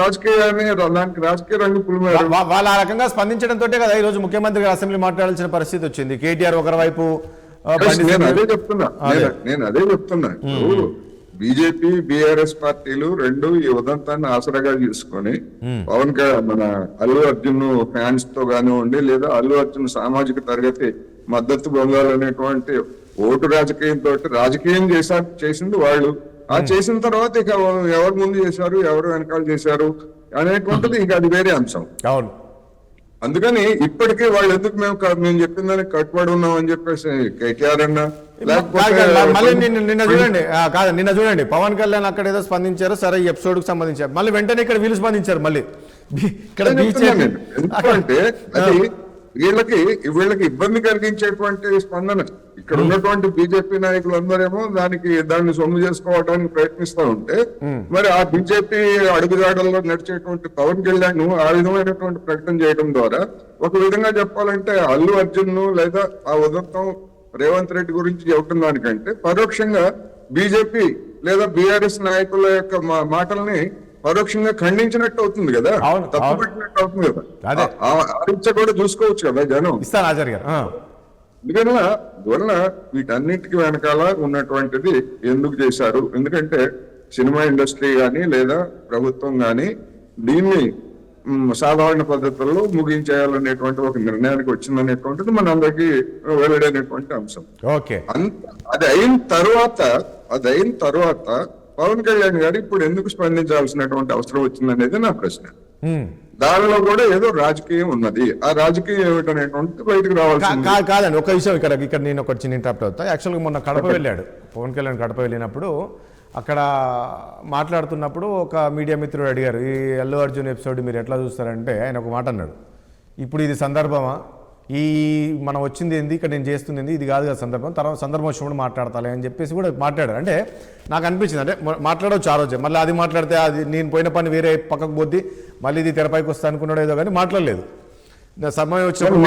రాజకీయాన్ని దానికి రాజకీయ రంగు పులిమేర వాళ్ళు ఆ రకంగా స్పందించడంతో కదా ఈ రోజు ముఖ్యమంత్రి గారు అసెంబ్లీ మాట్లాడాల్సిన పరిస్థితి వచ్చింది. కేటీఆర్ ఒకరి వైపు నేను అదే చెప్తున్నా ఇప్పుడు బీజేపీ బీఆర్ఎస్ పార్టీలు రెండు ఈ ఉదంతాన్ని ఆసరాగా తీసుకొని పవన్ మన అల్లు అర్జున్ ఫ్యాన్స్ తో కానివ్వండి లేదా అల్లు అర్జున్ సామాజిక తరగతి మద్దతు పొందాలనేటువంటి ఓటు రాజకీయం చేసింది వాళ్ళు. ఆ చేసిన తర్వాత ఇక ఎవరు ముందు చేశారు ఎవరు వెనకాల చేశారు అనేటువంటిది ఇక అది వేరే అంశం. అవును. అందుకని ఇప్పటికే వాళ్ళు ఎందుకు మేము చెప్పిందని కట్టుబడి ఉన్నాం అని చెప్పేసి కేటీఆర్ అన్నా మళ్ళీ నిన్న చూడండి పవన్ కళ్యాణ్ అక్కడ ఏదో స్పందించారు, సరే ఈ ఎపిసోడ్ కు సంబంధించారు, మళ్ళీ వెంటనే ఇక్కడ వీళ్ళు స్పందించారు. మళ్ళీ ఎందుకంటే అది వీళ్ళకి ఇబ్బంది కలిగించేటువంటి స్పందన. ఇక్కడ ఉన్నటువంటి బీజేపీ నాయకులందరేమో దాన్ని సొమ్ము చేసుకోవడానికి ప్రయత్నిస్తూ ఉంటే మరి ఆ బీజేపీ అడుగుజాడల్లో నడిచేటువంటి పవన్ కళ్యాణ్ ఆ విధమైనటువంటి ప్రకటన చేయడం ద్వారా ఒక విధంగా చెప్పాలంటే అల్లు అర్జున్ లేదా ఆ ఉదంతం రేవంత్ రెడ్డి గురించి చెప్పడం దానికంటే పరోక్షంగా బీజేపీ లేదా బీఆర్ఎస్ నాయకుల యొక్క మాటల్ని పరోక్షంగా ఖండించినట్టు అవుతుంది కదా, తప్పుపట్టినట్టు అవుతుంది కదా. ఆ కూడా చూసుకోవచ్చు కదా జనం. అందువల్ల వీటన్నిటికి వెనకాల ఉన్నటువంటిది ఎందుకు చేశారు, ఎందుకంటే సినిమా ఇండస్ట్రీ గాని లేదా ప్రభుత్వం గాని దీన్ని సాధారణ పద్ధతుల్లో ముగించేయాలనేటువంటి ఒక నిర్ణయానికి వచ్చిందనేటువంటిది మన అందరికీ వెల్లడైనటువంటి అంశం. అది అయిన తర్వాత పవన్ కళ్యాణ్ గారు ఇప్పుడు ఎందుకు స్పందించాల్సినటువంటి అవసరం వచ్చిందనేది నా ప్రశ్న. దానిలో కూడా ఏదో రాజకీయం ఉన్నది, ఆ రాజకీయం ఏమిటనేటువంటి బయటకు రావాల్సింది కాదండి. ఒక విషయం ఇక్కడ నేను ఒక చిన్న ఇంటరప్ట్ అవుతా. యాక్చువల్గా మొన్న కడప వెళ్ళాడు పవన్ కళ్యాణ్. కడప వెళ్ళినప్పుడు అక్కడ మాట్లాడుతున్నప్పుడు ఒక మీడియా మిత్రుడు అడిగారు, ఈ అల్లు అర్జున్ ఎపిసోడ్ మీరు ఎట్లా చూస్తారంటే ఆయన ఒక మాట అన్నాడు, ఇప్పుడు ఇది సందర్భమా, ఈ మనం వచ్చింది ఏంది, ఇక్కడ నేను చేస్తుంది ఏంది, ఇది కాదు కదా సందర్భం, తర్వాత సందర్భం వచ్చినప్పుడు మాట్లాడతాలే అని చెప్పేసి కూడా మాట్లాడారు. అంటే నాకు అనిపించింది అంటే మాట్లాడవచ్చు ఆ రోజే, మళ్ళీ అది మాట్లాడితే అది నేను పోయిన పని వేరే పక్కకు పోద్ది, మళ్ళీ ఇది తెరపైకి వస్తా అనుకున్నాడు ఏదో, కానీ మాట్లాడలేదు. సమయం వచ్చినప్పుడు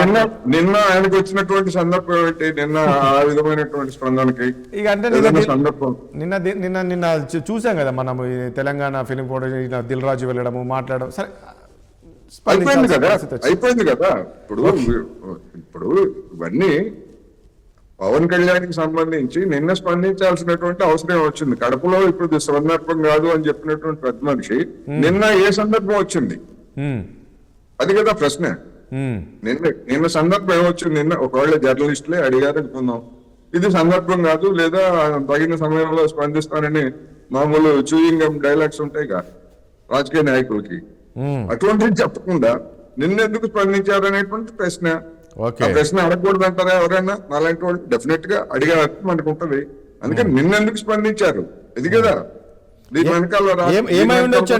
నిన్న ఆయనకు వచ్చినటువంటి సందర్భం ఏంటి? నిన్న ఆ విధమైనటువంటి స్పందనకి ఇక అంటే సందర్భం నిన్న నిన్న చూసాం కదా మనం, ఈ తెలంగాణ ఫిలిం కూడా దిల్ రాజు వెళ్ళడము మాట్లాడడం, సరే అయిపోయింది కదా. ఇప్పుడు ఇవన్నీ పవన్ కళ్యాణ్కి సంబంధించి నిన్న స్పందించాల్సినటువంటి అవసరం వచ్చింది. కడపలో ఇప్పుడు సందర్భం కాదు అని చెప్పినటువంటి పెద్ద మనిషి నిన్న ఏ సందర్భం వచ్చింది? అది కదా ప్రశ్న. నిన్న సందర్భం ఏమొచ్చింది? నిన్న ఒకవేళ జర్నలిస్టులే అడిగారు అనుకుందాం, ఇది సందర్భం కాదు, లేదా తగిన సమయంలో స్పందిస్తానని మామూలు చూయింగ్ డైలాగ్స్ ఉంటాయి కదా రాజకీయ నాయకులకి, అటువంటివి చెప్పకుండా నిన్నెందుకు స్పందించారు అనేటువంటి ప్రశ్న. ఆ ప్రశ్న అడగకూడదు అంటారా ఎవరైనా? అలాంటి వాళ్ళు డెఫినెట్ గా అడిగారు మనకు ఉంటది. అందుకని నిన్నెందుకు స్పందించారు ఇది కదా. దీని వెనకాల ఏమై ఉండొచ్చు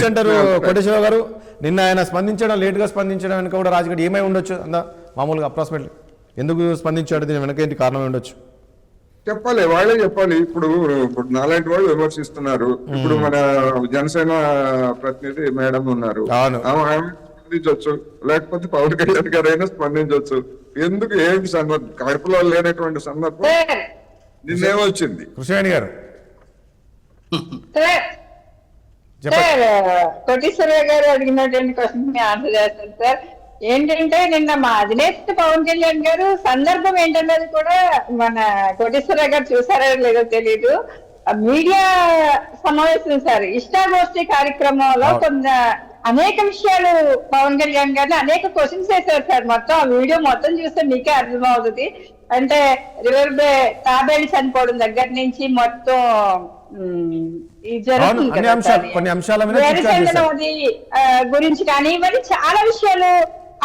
అంటారు కోటేశ్వరరావు గారు? నిన్న ఆయన స్పందించడం, లేట్ గా స్పందించడం వెనక కూడా రాజకీయ ఏమై ఉండొచ్చు అందా మామూలుగా అప్రాక్సిమేట్లీ ఎందుకు స్పందించాడు, దీని వెనక ఏంటి కారణం ఉండొచ్చు? చెప్పాలి, వాళ్ళే చెప్పాలి. ఇప్పుడు నాలాంటి వాళ్ళు విమర్శిస్తున్నారు. ఇప్పుడు మన జనసేన ప్రతినిధి మేడం ఉన్నారు, స్పందించవచ్చు, లేకపోతే పవన్ కళ్యాణ్ గారు అయినా స్పందించవచ్చు. ఎందుకు ఏంటి సందర్భం? కడపలో లేనటువంటి సందర్భం నిన్నేమొచ్చింది? కృష్ణవేణి గారు కోటేశ్వరరావు గారు అడిగినటువంటి క్వశ్చన్ ఆన్సర్ చేస్తాను సార్. ఏంటంటే నిన్న మా అధినేత పవన్ కళ్యాణ్ గారు సందర్భం ఏంటన్నది కూడా మన కోటేశ్వరరావు గారు చూసారో లేదో తెలీదు, మీడియా సమావేశం సార్, ఇష్టాగోష్ఠి కార్యక్రమంలో అనేక విషయాలు పవన్ కళ్యాణ్ గారిని అనేక క్వశ్చన్స్ వేశారు సార్. మొత్తం ఆ వీడియో మొత్తం చూస్తే మీకే అర్థమవుతుంది. అంటే తాబేలు చనిపోవడం దగ్గర నుంచి మొత్తం గురించి కానీ ఇవన్నీ చాలా విషయాలు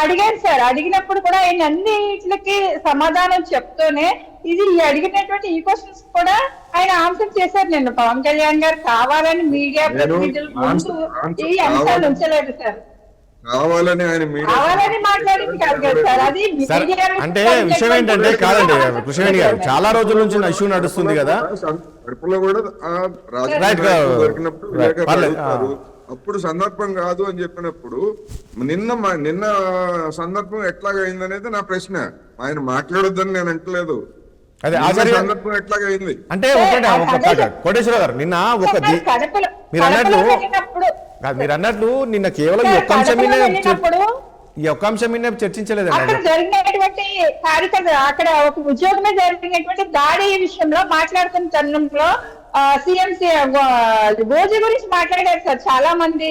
అడిగారు సార్. అడిగినప్పుడు కూడా ఆయన అన్నిటికి సమాధానం చెప్తూనే ఇది అడిగినటువంటి ఈ క్వశ్చన్స్ కూడా ఆయన ఆన్సర్ చేశారు. నిన్న పవన్ కళ్యాణ్ గారు కావాలని మీడియా ప్రతినిధుల ముందు ఈ అంశాలు ఉంచలేదు సార్. కావాలని మాట్లాడింది కాదు కదా సార్. అది అంటే విషయం ఏంటంటే కాదండి కృష్ణవేణి గారు, చాలా రోజుల నుంచి ఇష్యూ నడుస్తుంది కదా, అప్పుడు సందర్భం కాదు అని చెప్పినప్పుడు నిన్న సందర్భం ఎట్లాగైంది అనేది నా ప్రశ్న. ఆయన మాట్లాడొద్దని నేను అంటలేదు, అదే సందర్భం ఎట్లాగైంది అంటే కోటేశ్వర గారు నిన్న మీరు అన్నట్లు నిన్న కేవలం ఈ ఒక్క అంశం మీద చర్చించలేదండి. జరిగినటువంటి కార్యక్రమం అక్కడ ఒక ఉద్యోగమే జరిగినటువంటి దాడి విషయంలో మాట్లాడుతున్న తరుణంలో సిఎంసి భోజీ గురించి మాట్లాడారు సార్. చాలా మంది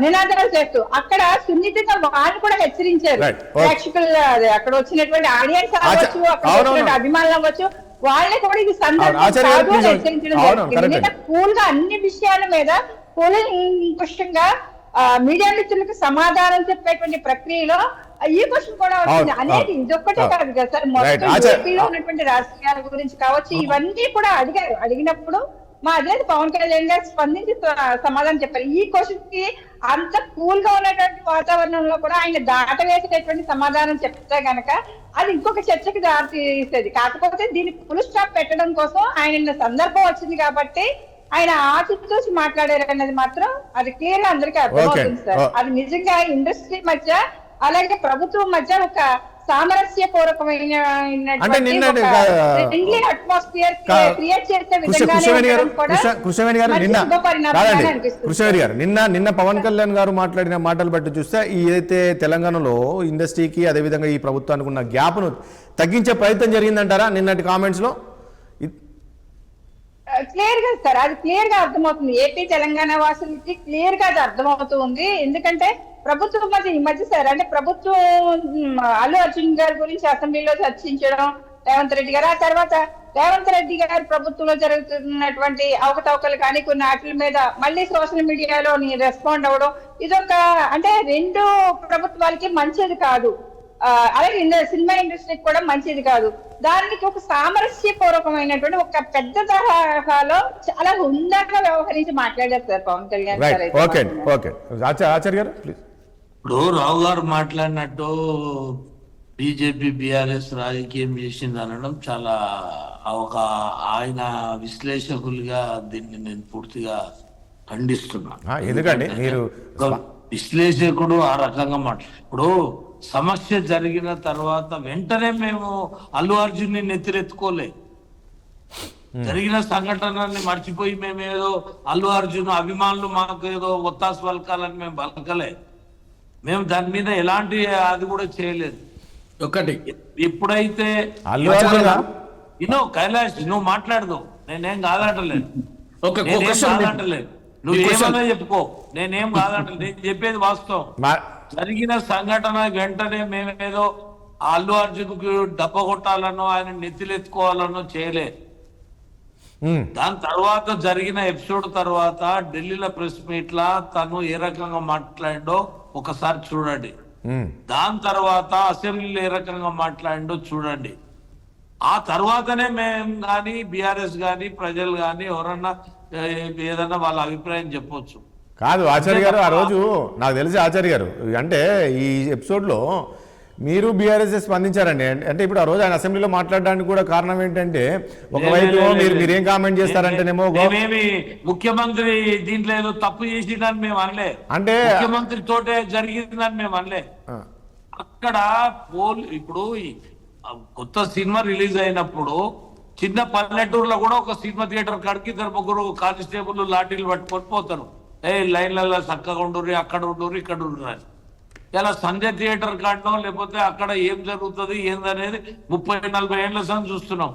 నినాదాలు చేస్తూ అక్కడ సున్నితంగా వాళ్ళు కూడా హెచ్చరించారు. ప్రేక్షకులు అక్కడ వచ్చినటువంటి ఆడియన్స్ అవ్వచ్చు, అక్కడ వచ్చినటువంటి అభిమానులు అవ్వచ్చు, వాళ్ళని కూడా ఇది సందర్భం హెచ్చరించడం జరిగింది. కూల్ గా అన్ని విషయాల మీద కూలంకుషంగా మీడియా మిత్రులకు సమాధానం చెప్పేటువంటి ప్రక్రియలో ఈ క్వశ్చన్ కూడా వచ్చింది అనేది ఇదొక్కటే కాదు కదా సార్. మొత్తం ఏపీలో ఉన్నటువంటి రాజకీయాల గురించి కావచ్చు, ఇవన్నీ కూడా అడిగారు. అడిగినప్పుడు మా అదే పవన్ కళ్యాణ్ గారు స్పందించి సమాధానం చెప్పారు. ఈ క్వశ్చన్ కి అంత కూల్ గా ఉన్నటువంటి వాతావరణంలో కూడా ఆయన దాటవేసేటటువంటి సమాధానం చెప్తే గనక అది ఇంకొక చర్చకి దారి తీసేది. కాకపోతే దీనికి ఫుల్ స్టాప్ పెట్టడం కోసం ఆయన సందర్భం వచ్చింది కాబట్టి ఆయన ఆచితూచి మాట్లాడారు అన్నది మాత్రం అది క్లియర్ గా అందరికీ అర్థమవుతుంది సార్. అది నిజంగా ఇండస్ట్రీ మధ్య అలాగే ప్రభుత్వం మధ్య ఒక సామరస్యపూర్వకమైన అట్మాస్ఫియర్ క్రియేట్ చేసే కృష్ణవేణి గారు నిన్న పవన్ కళ్యాణ్ గారు మాట్లాడిన మాటలు బట్టి చూస్తే ఏదైతే తెలంగాణలో ఇండస్ట్రీకి అదేవిధంగా ఈ ప్రభుత్వానికి ఉన్న గ్యాప్ను తగ్గించే ప్రయత్నం జరిగిందంటారా నిన్నటి కామెంట్స్ లో? క్లియర్ గా సార్, అది క్లియర్ గా అర్థమవుతుంది. ఏపీ తెలంగాణ వాసులకి క్లియర్ గా అది అర్థమవుతుంది. ఎందుకంటే ప్రభుత్వం మధ్య ఈ మధ్య సార్ అంటే ప్రభుత్వం అల్లు అర్జున్ గారి గురించి అసెంబ్లీలో చర్చించడం రేవంత్ రెడ్డి గారు, ఆ తర్వాత రేవంత్ రెడ్డి గారి ప్రభుత్వంలో జరుగుతున్నటువంటి అవకతవకలు కానీ కొన్ని వాటి మీద మళ్ళీ సోషల్ మీడియాలో రెస్పాండ్ అవ్వడం, ఇదొక అంటే రెండు ప్రభుత్వాలకి మంచిది కాదు. అలాగే సినిమా ఇండస్ట్రీకి కూడా మంచిది కాదు. దానికి ఒక సామరస్యపూర్వకమైనటువంటి ఒక పెద్ద తరహాలో చాలా హుందాగా వ్యవహరించి మాట్లాడారు సార్ పవన్ కళ్యాణ్ గారు. ఇప్పుడు రావు గారు మాట్లాడినట్టు బీజేపీ బీఆర్ఎస్ రాజకీయం చేసింది అనడం చాలా ఒక ఆయన విశ్లేషకులుగా దీన్ని నేను పూర్తిగా ఖండిస్తున్నా. ఎందుకంటే మీరు ఒక విశ్లేషకుడు ఆ రకంగా ఇప్పుడు సమస్య జరిగిన తర్వాత వెంటనే మేము అల్లు అర్జున్ని నెత్తిరెత్తుకోలే. జరిగిన సంఘటనని మర్చిపోయి మేము ఏదో అల్లు అర్జున్ అభిమానులు మాకు ఏదో ఒత్తాసు పలకాలని మేము పలకలే. మేము దాని మీద ఎలాంటి అది కూడా చేయలేదు. ఒకటి ఎప్పుడైతే అల్లు అర్జున్ కైలాష్ నువ్వు మాట్లాడదు, నేనేం కాదంటలేదు, ఒక నేనేం question కాదంటలేదు, నువ్వు ఏమన్నా చెప్పుకో, నేనేం కాదంటలేదు, నేను చెప్పేది వాస్తవం. జరిగిన సంఘటన వెంటనే మేమేదో అల్లు అర్జున్ కు డబ్బ కొట్టాలనో ఆయన నెత్తిలెత్తుకోవాలనో చేయలే. దాని తర్వాత జరిగిన ఎపిసోడ్ తర్వాత ఢిల్లీలో ప్రెస్ మీట్ లా తను ఏ రకంగా మాట్లాడిండో ఒకసారి చూడండి. దాని తర్వాత అసెంబ్లీలో ఏ రకంగా మాట్లాడిండో చూడండి. ఆ తర్వాతనే మేము కానీ బీఆర్ఎస్ కానీ ప్రజలు కానీ ఎవరన్నా ఏదన్నా వాళ్ళ అభిప్రాయం చెప్పొచ్చు. కాదు ఆచార్య గారు, ఆ రోజు నాకు తెలిసి ఆచార్య గారు అంటే ఈ ఎపిసోడ్లో మీరు బీఆర్ఎస్ స్పందించారండి. అంటే ఇప్పుడు ఆ రోజు ఆయన అసెంబ్లీలో మాట్లాడడానికి కూడా కారణం ఏంటంటే ఒకవైపు మీరేం కామెంట్ చేస్తారంటేనేమో మేమేమి ముఖ్యమంత్రి దీంట్లో ఏదో తప్పు చేసిందని మేము అనలే, అంటే ముఖ్యమంత్రి తోటే జరిగిందని మేము అనలే. అక్కడ ఇప్పుడు కొత్త సినిమా రిలీజ్ అయినప్పుడు చిన్న పల్లెటూరులో కూడా ఒక సినిమా థియేటర్ కాడికి 2-3 కానిస్టేబుల్ లాఠీలు పట్టుకొని పోతారు. లైన్లలో చక్కగా ఉండుర్రి, అక్కడ ఉండుర్రి, ఇక్కడ ఉండుర్రి అని. ఇలా సంజయ్ థియేటర్ కాడనో లేకపోతే అక్కడ ఏం జరుగుతుంది ఏందనేది 30-40 ఏళ్ల సంది చూస్తున్నాం.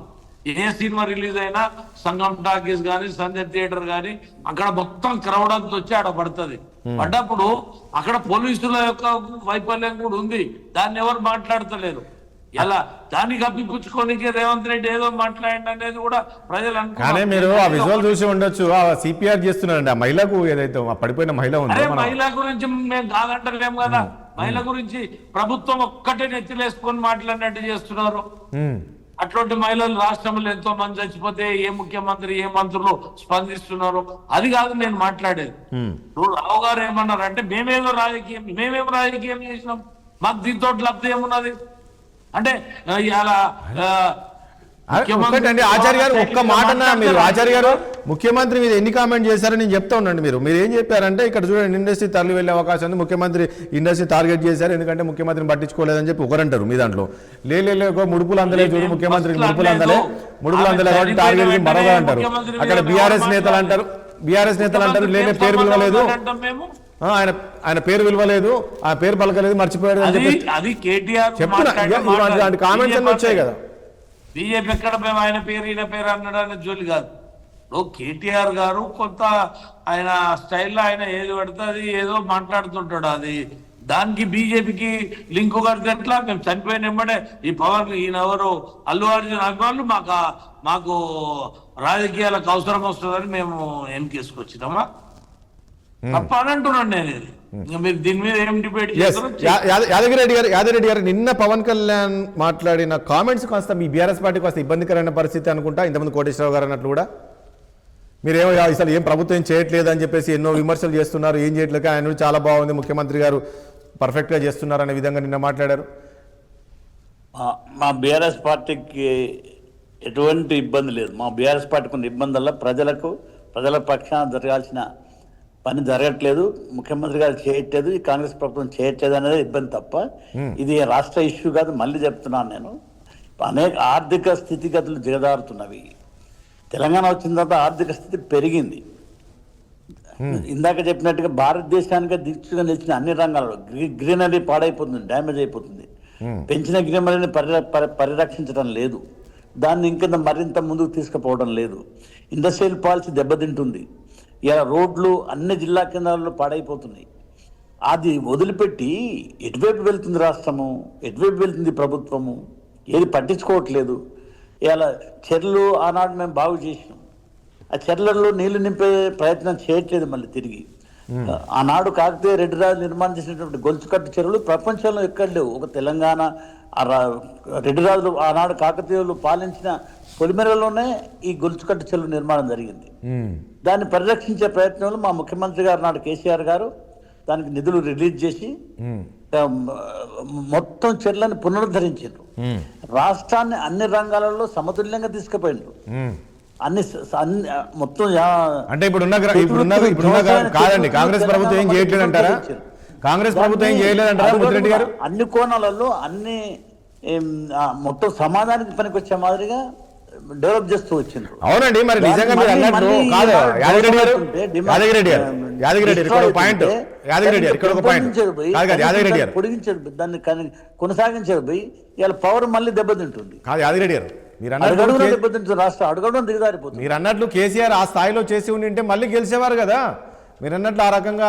ఏ సినిమా రిలీజ్ అయినా సంగం టాకీస్ కానీ సంజయ్ థియేటర్ కానీ అక్కడ మొత్తం క్రౌడ్ అంతా వచ్చి ఆడ పడుతుంది. పడ్డప్పుడు అక్కడ పోలీసుల యొక్క వైఫల్యం కూడా ఉంది, దాన్ని ఎవరు మాట్లాడతలేరు. ఎలా దాన్ని కప్పిపుచ్చుకోనికి రేవంత్ రెడ్డి ఏదో మాట్లాడండి అనేది కూడా ప్రజలు అనుకుంటున్నారు. మీరు ఆ విజువల్ చూసి ఉండొచ్చు, ఆ సిపిఆర్ చేస్తున్నారండి ఆ మహిళకు, ఏదైతే పడిపోయిన మహిళ ఉంది. మహిళ గురించి మేము కాదంటలేము కదా, మహిళ గురించి ప్రభుత్వం ఒక్కటే నెత్తిలేసుకొని మాట్లాడినట్టు చేస్తున్నారు. అటువంటి మహిళలు రాష్ట్రంలో ఎంతో మంది చచ్చిపోతే ఏ ముఖ్యమంత్రి ఏ మంత్రులు స్పందిస్తున్నారు, అది కాదు నేను మాట్లాడేది. ఇప్పుడు రావు గారు ఏమన్నారు అంటే మేమేం రాజకీయం చేసినాం, మాకు దీంతో లబ్ధి ఏమున్నది అంటే ఒకటండి ఆచార్య గారు ఒక్క మాట మీరు ఆచార్య గారు ముఖ్యమంత్రి మీద ఎన్ని కామెంట్ చేశారని నేను చెప్తా ఉండండి. మీరు ఏం చెప్పారంటే ఇక్కడ చూడండి ఇండస్ట్రీ తరలి వెళ్ళే అవకాశం ఉంది, ముఖ్యమంత్రి ఇండస్ట్రీ టార్గెట్ చేశారు ఎందుకంటే ముఖ్యమంత్రిని పట్టించుకోలేదని చెప్పి ఒకరంటారు. మీ దాంట్లో లేక ముడుపులు అందలే చూడు ముఖ్యమంత్రికి ముడుపులు అందలే కాబట్టి టార్గెట్ మరొక అంటారు. అక్కడ బీఆర్ఎస్ నేతలు అంటారు లేని పేరు విలువలేదు, ఆయన పేరు విలువలేదు, ఆ పేరు పలకలేదు, మర్చిపోయాడు అని చెప్పి చెప్తున్నా. కామెంట్స్ అన్నీ వచ్చాయి కదా. బీజేపీ ఎక్కడ మేము ఆయన పేరు ఈయన పేరు అన్నడానికి జోలి కాదు. ఇప్పుడు కేటీఆర్ గారు కొంత ఆయన స్టైల్లో ఆయన ఏది పడితే అది ఏదో మాట్లాడుతుంటాడు. అది దానికి బీజేపీకి లింకు కడితే ఎట్లా? మేము చనిపోయిన వెంబడే ఈ పవన్ ఈయన ఎవరు అల్లు అర్జున్ అభిమానులు మాకు రాజకీయాలకు అవసరం వస్తుందని మేము ఎన్నికేసుకొచ్చినామా? తప్ప అని అంటున్నాను నేను. మీరు దీని మీద ఏం డిబేట్ చేస్తారు? యాదగిరెడ్డి గారు నిన్న పవన్ కళ్యాణ్ మాట్లాడిన కామెంట్స్ కాస్త మీ బీఆర్ఎస్ పార్టీకి కాస్త ఇబ్బందికరమైన పరిస్థితి అనుకుంటా. ఇంతమంది కోటేశ్వరరావు గారు అన్నట్లు కూడా మీరేమో అసలు ఏం ప్రభుత్వం ఏం చేయట్లేదు అని చెప్పేసి ఎన్నో విమర్శలు చేస్తున్నారు, ఏం చేయట్లేక ఆయన చాలా బాగుంది ముఖ్యమంత్రి గారు పర్ఫెక్ట్గా చేస్తున్నారు అనే విధంగా నిన్న మాట్లాడారు. మా బీఆర్ఎస్ పార్టీకి ఎటువంటి ఇబ్బంది లేదు. మా బీఆర్ఎస్ పార్టీకి ఉన్న ఇబ్బందుల్లో ప్రజల పక్షాన జరగాల్సిన పని జరగట్లేదు, ముఖ్యమంత్రి గారు చేయట్లేదు, ఈ కాంగ్రెస్ ప్రభుత్వం చేయట్లేదు అనేది ఇబ్బంది తప్ప ఇది రాష్ట్ర ఇష్యూ కాదు. మళ్ళీ చెప్తున్నాను నేను, అనేక ఆర్థిక స్థితిగతులు దిగజారుతున్నవి. తెలంగాణ వచ్చిన తర్వాత ఆర్థిక స్థితి పెరిగింది. ఇందాక చెప్పినట్టుగా భారతదేశానికి దిక్కుగా నిలిచిన అన్ని రంగాల్లో గ్రీనరీ పాడైపోతుంది, డ్యామేజ్ అయిపోతుంది. పెంచిన గ్రీనరీని పరిరక్షించడం లేదు, దాన్ని ఇంకింత మరింత ముందుకు తీసుకుపోవడం లేదు. ఇండస్ట్రియల్ పాలసీ దెబ్బతింటుంది. ఇలా రోడ్లు అన్ని జిల్లా కేంద్రాల్లో పాడైపోతున్నాయి. అది వదిలిపెట్టి ఎటువైపు వెళ్తుంది రాష్ట్రము, ఎటువైపు వెళ్తుంది ప్రభుత్వము, ఏది పట్టించుకోవట్లేదు. ఇలా చెర్లు ఆనాడు మేము బాగు చేసినాం, ఆ చెర్లలో నీళ్లు నింపే ప్రయత్నం చేయట్లేదు మళ్ళీ తిరిగి. ఆనాడు కాకతీయ రెడ్డి రాజు నిర్మాణం చేసినటువంటి గొలుసుకట్టు చెరువులు ప్రపంచంలో ఎక్కడ లేవు. ఒక తెలంగాణ రెడ్డి రాజులు ఆనాడు కాకతీయులు పాలించిన పొలిమేరలోనే ఈ గొలుసుకట్టు చెరువు నిర్మాణం జరిగింది. దాన్ని పరిరక్షించే ప్రయత్నంలో మా ముఖ్యమంత్రి గారు నాడు కేసీఆర్ గారు దానికి నిధులు రిలీజ్ చేసి మొత్తం చర్యలను పునరుద్ధరించారు. రాష్ట్రాన్ని అన్ని రంగాలలో సమతుల్యంగా తీసుకుపోయిండ్రు. అన్ని మొత్తం అంటే ఇప్పుడున్న కాదండి, కాంగ్రెస్ ప్రభుత్వం ఏం చేయట్లేదు అంటారా? కాంగ్రెస్ ప్రభుత్వం ఏం చేయలేదంటారా ముద్రెడ్డి గారు? అన్ని కోణాలలో అన్ని మొత్తం సమాధానానికి పనికొచ్చే మాదిరిగా డెవలప్ చేస్తూ వచ్చిండ్రు. అవునండి, మరి నిజంగా మీరు అన్నట్లు కాదు యాదగిరెడ్డి గారు ఇక్కడ ఒక పాయింట్ పొడిగించారు, దాన్ని కొనసాగించారు పోయి ఇవాళ పవర్ మళ్ళీ దెబ్బతింటుంది. కాదు యాదగిరెడ్డి గారు, మీరు దెబ్బతింటుంది, రాష్ట్రం అడగడం దిగదారిపోతుంది. మీరు అన్నట్లు కేసీఆర్ ఆ స్థాయిలో చేసి ఉంటే మళ్ళీ గెలిచేవారు కదా. మీరు అన్నట్లు ఆ రకంగా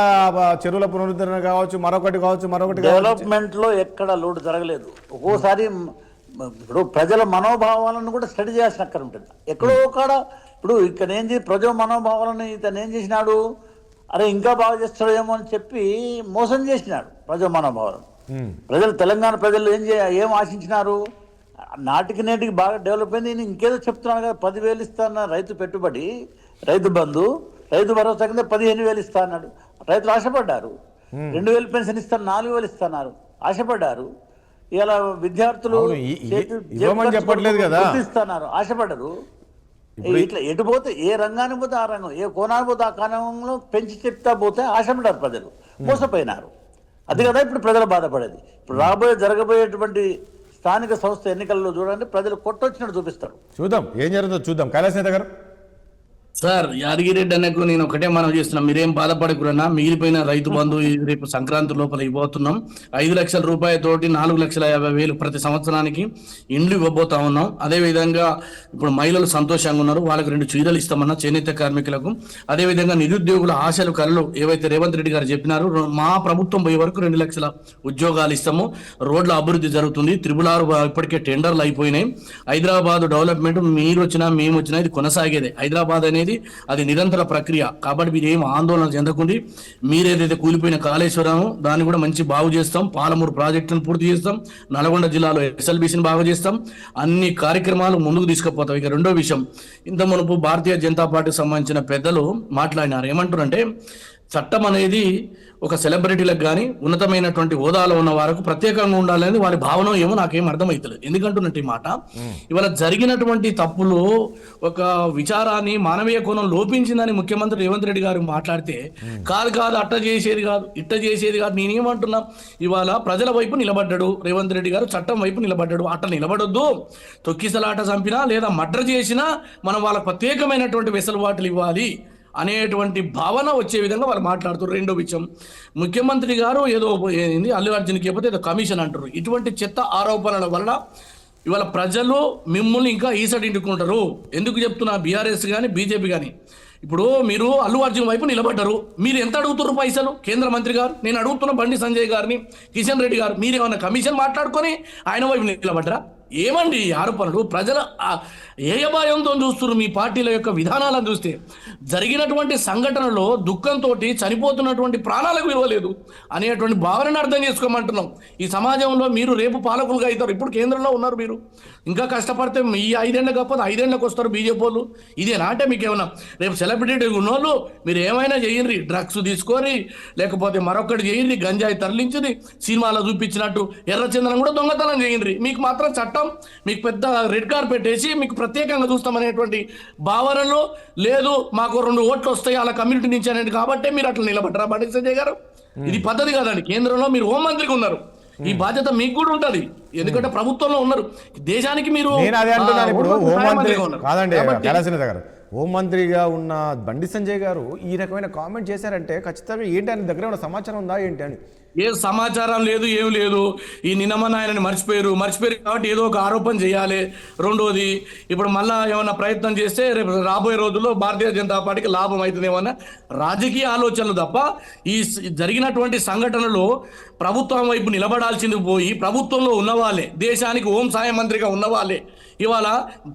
చెరువుల పునరుద్ధరణ కావచ్చు, మరొకటి డెవలప్మెంట్ లో ఎక్కడ లోటు జరగలేదు. ఒక్కోసారి ఇప్పుడు ప్రజల మనోభావాలను కూడా స్టడీ చేయాల్సిన అక్కడ ఉంటుంది. ఎక్కడో కాడ ఇప్పుడు ఇక్కడ ప్రజల మనోభావాలను ఇతను ఏం చేసినాడు, అరే ఇంకా బాగా చేస్తాడేమో అని చెప్పి మోసం చేసినాడు ప్రజల మనోభావాలను. ప్రజలు తెలంగాణ ప్రజలు ఏం ఆశించినారు, నాటికి నేటికి బాగా డెవలప్ అయింది. నేను ఇంకేదో చెప్తున్నాను కదా, 10,000 ఇస్తాన్న రైతు పెట్టుబడి, రైతు బంధు, రైతు భరోసా కింద 15,000 ఇస్తా అన్నాడు. రైతులు ఆశపడ్డారు. 2,000 పెన్షన్ ఇస్తాను, 4,000 ఇస్తున్నారు, ఆశపడ్డారు. ఇలా విద్యార్థులు చెప్పట్లేదు కదా, ఇస్తున్నారు, ఆశపడ్డారు. ఇట్లా ఎటు పోతే ఏ రంగానికి పోతే ఆ రంగం, ఏ కోణానికి పోతే ఆ కోణంలో పెంచి చెప్తా పోతే ఆశపడ్డారు ప్రజలు, మోసపోయినారు. అది కదా ఇప్పుడు ప్రజలు బాధపడేది. ఇప్పుడు జరగబోయేటువంటి స్థానిక సంస్థ ఎన్నికల్లో చూడండి, ప్రజలు కొట్టొచ్చినట్టు చూపిస్తారు. చూద్దాం ఏం జరుగుతుందో చూద్దాం. కైలాస్ నేత గారు. సార్ యాదగిరెడ్డి అన్నకు నేను ఒకటే మనం చేస్తున్నా, మీరేం బాధపడకురన్నా, మిగిలిపోయిన రైతు బంధు రేపు సంక్రాంతి లోపల ఇవ్వబోతున్నాం. 5 లక్షల రూపాయలతోటి 4,50,000 ప్రతి సంవత్సరానికి ఇండ్లు ఇవ్వబోతా ఉన్నాం. అదేవిధంగా ఇప్పుడు మహిళలు సంతోషంగా ఉన్నారు, వాళ్ళకి 2 చీరలు ఇస్తామన్నా చేనేత కార్మికులకు. అదేవిధంగా నిరుద్యోగుల ఆశలు కళలు ఏవైతే రేవంత్ రెడ్డి గారు చెప్పినారు, మా ప్రభుత్వం పోయే వరకు 2 లక్షల ఉద్యోగాలు ఇస్తాము. రోడ్ల అభివృద్ధి జరుగుతుంది, 666 ఇప్పటికే టెండర్లు అయిపోయినాయి. హైదరాబాద్ డెవలప్మెంట్ మీరు వచ్చినా మేము వచ్చినా ఇది కొనసాగేదే. హైదరాబాద్ అనేది అది నిరంతర ప్రక్రియ కాబట్టి మీరు ఏం ఆందోళన చెందకండి. మీరేదైతే కూలిపోయిన కాళేశ్వరం దాన్ని కూడా మంచి బాగు చేస్తాం, పాలమూరు ప్రాజెక్టును పూర్తి చేస్తాం, నల్గొండ జిల్లాలో ఎస్ఎల్బీసీని బాగు చేస్తాం, అన్ని కార్యక్రమాలు ముందుకు తీసుకుపోతాం. ఇక రెండో విషయం, ఇంత మునుపు భారతీయ జనతా పార్టీకి సంబంధించిన పెద్దలు మాట్లాడినారు. ఏమంటారంటే చట్టం అనేది ఒక సెలబ్రిటీలకు కానీ ఉన్నతమైనటువంటి హోదాలో ఉన్న వారికి ప్రత్యేకంగా ఉండాలని వారి భావన ఏమో నాకేం అర్థమవుతలేదు. ఎందుకంటున్నట్టు ఈ మాట, ఇవాళ జరిగినటువంటి తప్పులు ఒక విచారాన్ని మానవీయ కోణం లోపించిందని ముఖ్యమంత్రి రేవంత్ రెడ్డి గారు మాట్లాడితే కాదు అట్ట చేసేది కాదు ఇట్ట చేసేది కాదు. నేనేమంటున్నా, ఇవాళ ప్రజల వైపు నిలబడ్డాడు రేవంత్ రెడ్డి గారు, చట్టం వైపు నిలబడ్డాడు. అట్ట నిలబడొద్దు, తొక్కిసలాట చంపినా లేదా మర్డర్ చేసినా మనం వాళ్ళకు ప్రత్యేకమైనటువంటి వెసులుబాటులు ఇవ్వాలి అనేటువంటి భావన వచ్చే విధంగా వాళ్ళు మాట్లాడుతారు. రెండో విషయం, ముఖ్యమంత్రి గారు ఏదో ఏంది అల్లు అర్జున్కి చెప్పితే ఏదో కమిషన్ అంటారు. ఇటువంటి చెత్త ఆరోపణల వల్ల ఇవాళ ప్రజలు మిమ్మల్ని ఇంకా ఈసడించుకుంటారు. ఎందుకు చెప్తున్నా, బీఆర్ఎస్ కానీ బీజేపీ కానీ ఇప్పుడు మీరు అల్లు అర్జున్ వైపు నిలబడ్డారు. మీరు ఎంత అడుగుతున్నారు పైసలు? కేంద్ర మంత్రి గారు, నేను అడుగుతున్న బండి సంజయ్ గారిని, కిషన్ రెడ్డి గారు, మీరు ఏమన్నా కమిషన్ మాట్లాడుకొని ఆయన వైపు నిలబడ్డరా? ఏమండి ఆరోపణలు? ప్రజల ఏయభాయంతో చూస్తున్నారు మీ పార్టీల యొక్క విధానాలను చూస్తే. జరిగినటువంటి సంఘటనలో దుఃఖంతో చనిపోతున్నటువంటి ప్రాణాలకు విలువలేదు అనేటువంటి భావనను అర్థం చేసుకోమంటున్నాం. ఈ సమాజంలో మీరు రేపు పాలకులుగా అవుతారు. ఇప్పుడు కేంద్రంలో ఉన్నారు, మీరు ఇంకా కష్టపడితే ఈ 5 ఏళ్ళు కాకపోతే 5 ఏళ్ళకి వస్తారు బీజేపీ వాళ్ళు. ఇదేనా అంటే మీకు ఏమన్నా రేపు సెలబ్రిటీ ఉన్నోళ్ళు మీరు ఏమైనా చేయండి, డ్రగ్స్ తీసుకొని లేకపోతే మరొకటి చేయండి, గంజాయి తరలించింది సినిమాలో చూపించినట్టు ఎర్రచందనం కూడా దొంగతనం చేయండి, మీకు మాత్రం చట్టం మీకు పెద్ద రెడ్ కార్పెట్ వేసి మీకు ప్రత్యేకంగా చూస్తామనేటువంటి భావనలో లేదు. మాకు 2 ఓట్లు వస్తాయి అలా కమ్యూనిటీ నుంచి అనేది కాబట్టి మీరు అట్లా నిలబడ్డారా బండి సంజయ్ గారు? ఇది పద్ధతి కాదండి. కేంద్రంలో మీరు హోంమంత్రిగా ఉన్నారు, ఈ బాధ్యత మీకు కూడా ఉంటది. ఎందుకంటే ప్రభుత్వంలో ఉన్నారు, దేశానికి మీరు హోంమంత్రిగా ఉన్న బండి సంజయ్ గారు ఈ రకమైన కామెంట్ చేశారంటే ఖచ్చితంగా ఏంటి అని దగ్గర ఉన్న సమాచారం ఉందా ఏంటి అని? ఏ సమాచారం లేదు, ఏం లేదు. ఈ నిన్నమన్న ఆయనని మర్చిపోయారు కాబట్టి ఏదో ఒక ఆరోపణ చేయాలి. రెండోది, ఇప్పుడు మళ్ళా ఏమన్నా ప్రయత్నం చేస్తే రేపు రాబోయే రోజుల్లో భారతీయ జనతా పార్టీకి లాభం అవుతుందేమన్నా రాజకీయ ఆలోచనలు తప్ప ఈ జరిగినటువంటి సంఘటనలో ప్రభుత్వం వైపు నిలబడాల్సింది పోయి ప్రభుత్వంలో ఉన్నవాళ్ళే, దేశానికి హోం సహాయ మంత్రిగా ఉన్నవాళ్ళే ఇవాళ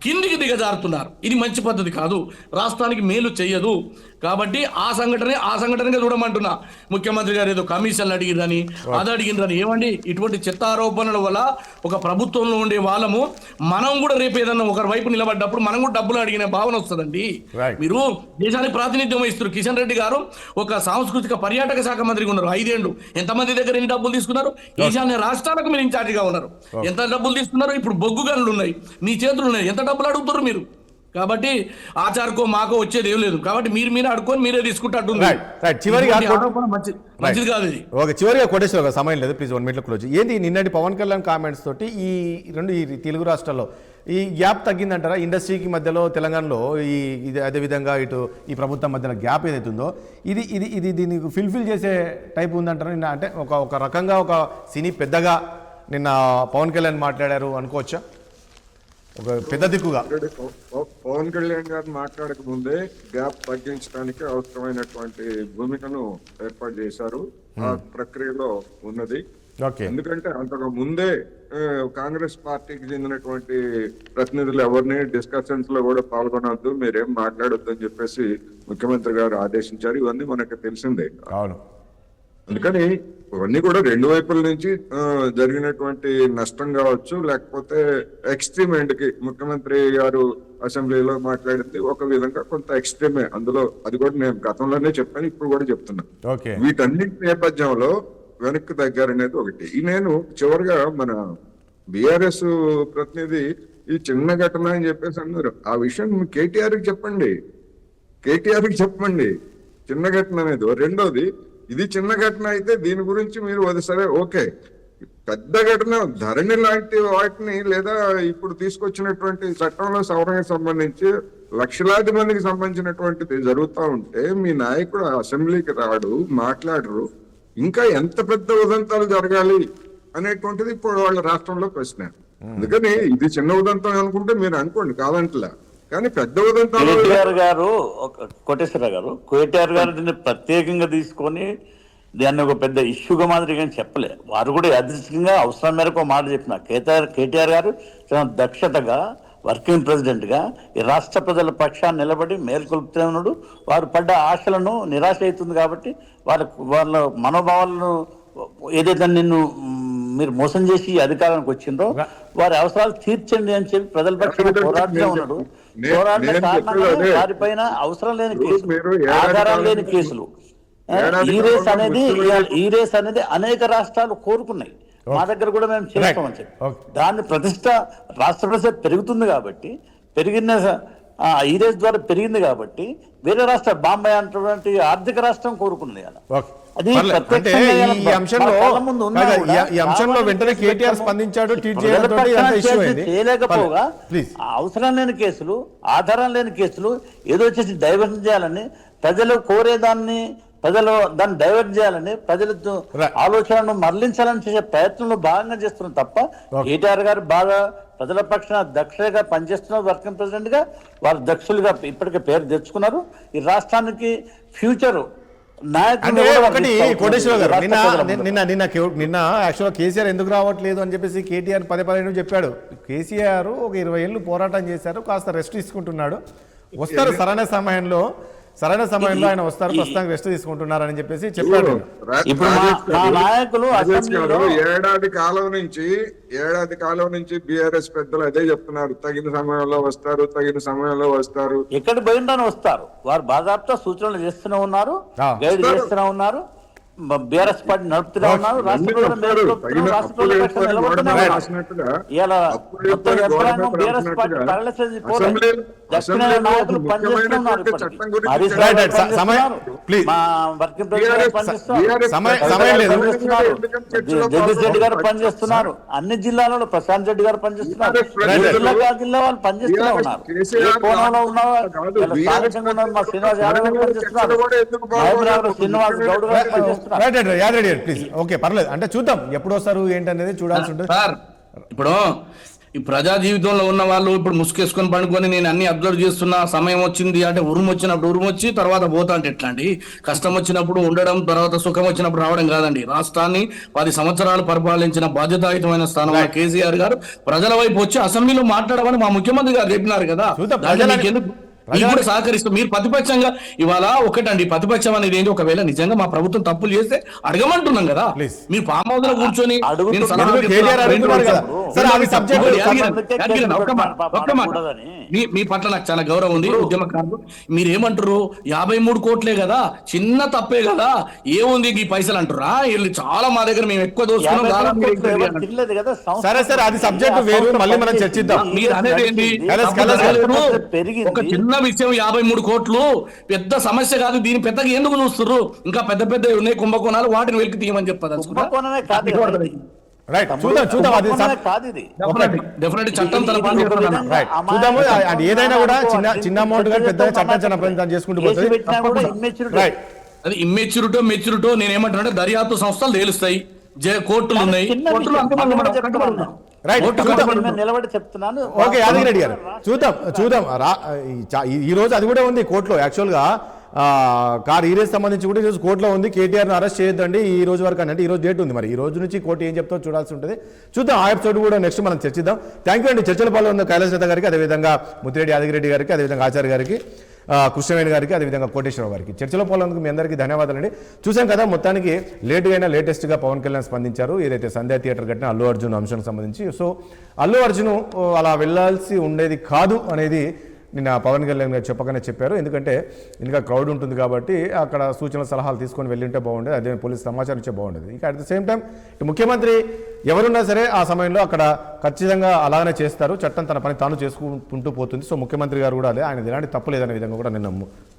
కిందికి దిగజారుతున్నారు. ఇది మంచి పద్ధతి కాదు, రాష్ట్రానికి మేలు చెయ్యదు. కాబట్టి ఆ సంఘటనగా చూడమంటున్నా. ముఖ్యమంత్రి గారు ఏదో కమిషన్లు అడిగిరని అది అడిగిరని ఏమండి, ఇటువంటి చెత్త ఆరోపణల వల్ల ఒక ప్రభుత్వంలో ఉండే వాళ్ళము మనం కూడా రేపు ఏదన్నా ఒకరి వైపు నిలబడ్డప్పుడు మనం కూడా డబ్బులు అడిగిన భావన వస్తుందండి. మీరు దేశానికి ప్రాతినిధ్యం వహిస్తారు. కిషన్ రెడ్డి గారు ఒక సాంస్కృతిక పర్యాటక శాఖ మంత్రిగా ఉన్నారు 5 ఏళ్ళు. ఎంతమంది దగ్గర ఎన్ని డబ్బులు తీసుకున్నారు? ఈశాన్య రాష్ట్రాలకు మీరు ఇన్ఛార్జిగా ఉన్నారు. ఎంత డబ్బులు తీసుకున్నారు? ఇప్పుడు బొగ్గు గనులు ఉన్నాయి, మీ చేతులు ఉన్నాయి, ఎంత డబ్బులు అడుగుతారు మీరు? కాబట్టి ఆచారకో మాకో వచ్చేది ఏం లేదు. కాబట్టి మీరే అడుకొని మీరే తీసుకుంటారు. మంచిది కాదు ఇది. ఓకే, చివరిగా కోటేశ్వర సమయం లేదు, ప్లీజ్ 1 minute క్లోజ్. ఏంది నిన్నటి పవన్ కళ్యాణ్ కామెంట్స్ తోటి ఈ తెలుగు రాష్ట్రాల్లో ఈ గ్యాప్ తగ్గిందంటారా? ఇండస్ట్రీకి మధ్యలో తెలంగాణలో ఇది అదేవిధంగా ఇటు ఈ ప్రభుత్వం మధ్యలో గ్యాప్ ఏదైతే ఉందో ఇది దీనికి ఫిల్ఫిల్ చేసే టైప్ ఉందంటారా? నిన్న అంటే ఒక రకంగా ఒక సినీ పెద్దగా నిన్న పవన్ కళ్యాణ్ మాట్లాడారు అనుకోవచ్చా? ఒక పెద్ద దిక్కుగా పవన్ కళ్యాణ్ గారు మాట్లాడక ముందే గ్యాప్ తగ్గించడానికి అవసరమైనటువంటి భూమికను ఏర్పాటు చేశారు. ఆ ప్రక్రియలో ఉన్నది. ఎందుకంటే అంతకు ముందే కాంగ్రెస్ పార్టీకి చెందినటువంటి ప్రతినిధులు ఎవరిని డిస్కషన్స్ లో కూడా పాల్గొనవద్దు, మీరేం మాట్లాడొద్దు అని చెప్పేసి ముఖ్యమంత్రి గారు ఆదేశించారు. ఇవన్నీ మనకు తెలిసిందే. అవును. అందుకని ఇవన్నీ కూడా 2 వైపుల నుంచి జరిగినటువంటి నష్టం కావచ్చు, లేకపోతే ఎక్స్ట్రీమ్ ఎండ్ కి ముఖ్యమంత్రి గారు అసెంబ్లీలో మాట్లాడింది ఒక విధంగా కొంత ఎక్స్ట్రీమే. అందులో అది కూడా నేను గతంలోనే చెప్పాను, ఇప్పుడు కూడా చెప్తున్నా. వీటన్నిటి నేపథ్యంలో వెనక్కి తగ్గారనేది ఒకటి. నేను చివరిగా మన బీఆర్ఎస్ ప్రతినిధి ఈ చిన్న ఘటన అని చెప్పేసి అన్నారు. ఆ విషయం కేటీఆర్కి చెప్పండి, చిన్న ఘటన అనేది. రెండోది, ఇది చిన్న ఘటన అయితే దీని గురించి మీరు సరే ఓకే, పెద్ద ఘటన ధరణి లాంటి వాటిని లేదా ఇప్పుడు తీసుకొచ్చినటువంటి చట్టంలో సవరణకు సంబంధించి లక్షలాది మందికి సంబంధించినటువంటిది జరుగుతూ ఉంటే మీ నాయకుడు అసెంబ్లీకి రాడు, మాట్లాడరు, ఇంకా ఎంత పెద్ద ఉదంతాలు జరగాలి అనేటువంటిది ఇప్పుడు వాళ్ళ రాష్ట్రంలో ప్రశ్న. అందుకని ఇది చిన్న ఉదంతం అనుకుంటే మీరు అనుకోండి, కాదంటలా. కానీ పెద్ద ఉదంతాలు కోటేశ్వర గారు దీన్ని ప్రత్యేకంగా తీసుకొని దాన్ని ఒక పెద్ద ఇష్యూగా మాదిరిగా చెప్పలే. వారు కూడా యాదృచ్ఛికంగా అవసరం మేరకు మాట చెప్పిన కేటీఆర్ గారు చాలా దక్షతగా వర్కింగ్ ప్రెసిడెంట్ గా ఈ రాష్ట్ర ప్రజల పక్షాన్ని నిలబడి మేల్కొల్పుతూ ఉన్నాడు. వారు పడ్డ ఆశలను నిరాశ అవుతుంది కాబట్టి వాళ్ళ మనోభావాలను ఏదైతే మీరు మోసం చేసి అధికారానికి వచ్చిందో వారి అవసరాలు తీర్చండి అని చెప్పి ప్రజల పక్షాన పోరాడుతూ ఉన్నాడు. పోరాడిన కారణంగా వారిపైన అవసరం లేని కేసులు, ఆధారాలు లేని కేసులు, ఈ రేస్ అనేది అనేక రాష్ట్రాలు కోరుకున్నాయి. మా దగ్గర కూడా మేము చేస్తామని చెప్పి దాని ప్రతిష్ట రాష్ట్ర ప్రతిష్ట పెరుగుతుంది కాబట్టి ఈ రేస్ ద్వారా పెరిగింది కాబట్టి వేరే రాష్ట్ర బాంబే అన్నటువంటి ఆర్థిక రాష్ట్రం కోరుకుంది. అంటే ఈ అంశంలో వెంటనే కేటీఆర్ స్పందించాడు, ట్వీట్ చేయలేకపోగా అవసరం లేని కేసులు, ఆధారం లేని కేసులు ఏదో వచ్చేసి డైవర్షన్ చేయాలని ప్రజలు కోరేదాన్ని ప్రజలు దాన్ని డైవర్ట్ చేయాలని ప్రజలతో ఆలోచనను మరలించాలని చేసే ప్రయత్నంలో భాగంగా చేస్తున్నాం తప్ప కేటీఆర్ గారు బాగా ప్రజల పక్షాన దక్షగా పనిచేస్తున్నారు. వర్కింగ్ ప్రెసిడెంట్ గా వారు దక్షులుగా ఇప్పటికే పేరు తెచ్చుకున్నారు. ఈ రాష్ట్రానికి ఫ్యూచర్ ఒకటి కోటేశ్వర గారు నిన్న యాక్చువల్గా కేసీఆర్ ఎందుకు రావట్లేదు అని చెప్పేసి కేటీఆర్ పదే చెప్పాడు. కేసీఆర్ ఒక 20 ఏళ్ళు పోరాటం చేశారు, కాస్త రెస్ట్ తీసుకుంటున్నాడు, వస్తారు సరైన సమయంలో ఆయన వస్తారు, ప్రస్తుతానికి రెస్ట్ తీసుకుంటున్నారని చెప్పేసి చెప్పాడు. ఏడాది కాలం నుంచి బీఆర్ఎస్ పెద్దలు అదే చెప్తున్నారు, తగిన సమయంలో వస్తారు. ఎక్కడ పోయిందని వస్తారు. వారు బాధాప్త సూచనలు చేస్తూనే ఉన్నారు, గైడ్ చేస్తూనే ఉన్నారు, బీఆర్ఎస్ పార్టీ నడుపుతూనే ఉన్నారు. జగదీష్ రెడ్డి గారు పనిచేస్తున్నారు, అన్ని జిల్లాలలో ప్రశాంత్ రెడ్డి గారు పనిచేస్తున్నారు, జిల్లా వాళ్ళు పనిచేస్తూనే ఉన్నారు. ఏ కోణంలో ఉన్నారు మా శ్రీనివాస్ యాదవ్ గారు పనిచేస్తున్నారు, శ్రీనివాస్ గౌడ్ గారు పనిచేస్తున్నారు. ప్లీజ్ ఓకే పర్లేదు, అంటే చూద్దాం ఎప్పుడు వస్తారు ఏంటనేది చూడాల్సి ఉంటుంది సార్. ఇప్పుడు ఈ ప్రజా జీవితంలో ఉన్న వాళ్ళు ఇప్పుడు ముసుకేసుకొని పండుకొని నేను అన్ని అబ్జర్వ్ చేస్తున్నా, సమయం వచ్చింది అంటే ఉరుము వచ్చినప్పుడు ఉరుము వచ్చి తర్వాత పోతా అంటే ఎట్లా అండి? కష్టం వచ్చినప్పుడు ఉండడం, తర్వాత సుఖం వచ్చినప్పుడు రావడం కాదండి. రాష్ట్రాన్ని 10 సంవత్సరాలు పరిపాలించిన బాధ్యతాయుతమైన స్థానంలో కేసీఆర్ గారు ప్రజల వైపు వచ్చి అసెంబ్లీలో మాట్లాడమని మా ముఖ్యమంత్రి గారు చెప్పినారు కదా. మీకు కూడా సహకరిస్తూ మీరు ప్రతిపక్షంగా ఇవాళ ఒకటండి, ప్రతిపక్షం అనేది ఏంటి, ఒకవేళ నిజంగా మా ప్రభుత్వం తప్పులు చేస్తే అడగమంటున్నాం కదా. Please. మీరు ఫామ్ హౌస్ లో కూర్చొని అడుగుతున్నారు. నేను సలహా ఎందుకు కేటీఆర్ అడుగుతున్నారు కదా? సరే, అది subject. ఒక్క మాట. మీ పట్ల నాకు చాలా గౌరవం ఉంది, ఉద్యమకారులు. మీరేమంటారు 53 కోట్లే కదా, చిన్న తప్పే కదా, ఏముంది ఈ పైసలు అంటారా? వీళ్ళు చాలా మా దగ్గర మేము ఎక్కువ దోసుకున్నాం కాదా మీరు ఎక్కువ ఇవ్వండి. తినలేదు కదా సరే సరే, అది సబ్జెక్ట్ వేరు, మళ్ళీ మనం చర్చిద్దాం. మీరు అనేది ఏంటి? ఒక చిన్న విషయం 53 కోట్లు పెద్ద సమస్య కాదు, దీని పెద్దగా ఎందుకు చూస్తున్నారు? ఇంకా పెద్ద పెద్ద ఉన్నాయి కుంభకోణాలు, వాటిని వెలికి తీయమని చెప్పదలుచుకున్నా. కుంభకోణమే కాదు రైట్, చూద్దాం అది కాదు ఇది. డెఫినెట్ చట్టం తరపున చెప్తున్నాను. రైట్, చూద్దాము. అది ఏదైనా కూడా చిన్న అమౌంట్ కానీ పెద్ద చట్టం చేసుకుంటూ పోతుంది. రైట్, అది మెచ్యూరిటో నేనేమంటున్నా, దర్యాప్తు సంస్థలు తేలుస్తాయి, కోర్టులు ఉన్నాయి, కోర్టులు రైట్, నిలబడి చెప్తున్నాను. ఓకే యాదగిరి రెడ్డి గారు, చూద్దాం. ఈ రోజు అది కూడా ఉంది కోర్టులో. యాక్చువల్గా కార్ ఈరేజ్ సంబంధించి కూడా ఈరోజు కోర్టులో ఉంది. కేటీఆర్ని అరెస్ట్ చేయొద్దండి ఈ రోజు వరకు అని. అంటే ఈ రోజు డేట్ ఉంది, మరి ఈ రోజు నుంచి కోర్టు ఏం చెప్తారో చూడాల్సి ఉంటుంది. చూద్దాం, ఆ ఎపిసోడ్ కూడా నెక్స్ట్ మనం చర్చిద్దాం. థ్యాంక్ యూ అండి. చర్చల పాల్గొన్న కైలాస్ నేత గారికి, అదేవిధంగా ముత్తిరెడ్డి యాదగిరెడ్డి గారికి, అదేవిధంగా ఆచార్య గారికి, కృష్ణవేణి గారికి, అదేవిధంగా కోటేశ్వరరావు గారికి. చర్చలో పాల్గొన్నందుకు మీ అందరికీ ధన్యవాదాలండి. చూసాం కదా, మొత్తానికి లేటెస్ట్గా పవన్ కళ్యాణ్ స్పందించారు. ఏదైతే సంధ్యా థియేటర్ ఘటన అల్లు అర్జున్ అంశానికి సంబంధించి. సో అల్లు అర్జున్ అలా వెళ్ళాల్సి ఉండేది కాదు అనేది నిన్న పవన్ కళ్యాణ్ గారు చెప్పగానే చెప్పారు. ఎందుకంటే ఇంకా క్రౌడ్ ఉంటుంది కాబట్టి అక్కడ సూచనల సలహాలు తీసుకొని వెళ్ళింటే బాగుండేది, అదే పోలీసు సమాచారం ఇచ్చే బాగుండేది. ఇంకా అట్ ద సేమ్ టైం ఇటు ముఖ్యమంత్రి ఎవరున్నా సరే ఆ సమయంలో అక్కడ ఖచ్చితంగా అలానే చేస్తారు, చట్టం తన పని తాను చేసుకుంటూ పోతుంది. సో ముఖ్యమంత్రి గారు కూడా అదే, ఆయన ఎలాంటి తప్పు లేదనే విధంగా కూడా నిన్న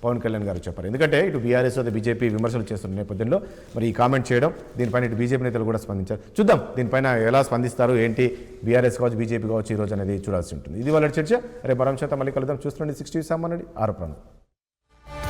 పవన్ కళ్యాణ్ గారు చెప్పారు. ఎందుకంటే ఇటు బీఆర్ఎస్ అదే బీజేపీ విమర్శలు చేస్తున్న నేపథ్యంలో మరి ఈ కామెంట్ చేయడం, దీనిపైన ఇటు బీజేపీ నేతలు కూడా స్పందించారు. చూద్దాం దీనిపైన ఎలా స్పందిస్తారు, ఏంటి బీఆర్ఎస్ కావచ్చు బీజేపీ కావచ్చు ఈ రోజు అనేది చూడాల్సి ఉంటుంది. ఇది వాళ్ళ చర్చ. రేపు మరో అంశంతో మళ్ళీ కలుద్దాం. చూస్తుండండి 60 సామాన్యుడి ఆరోపణ.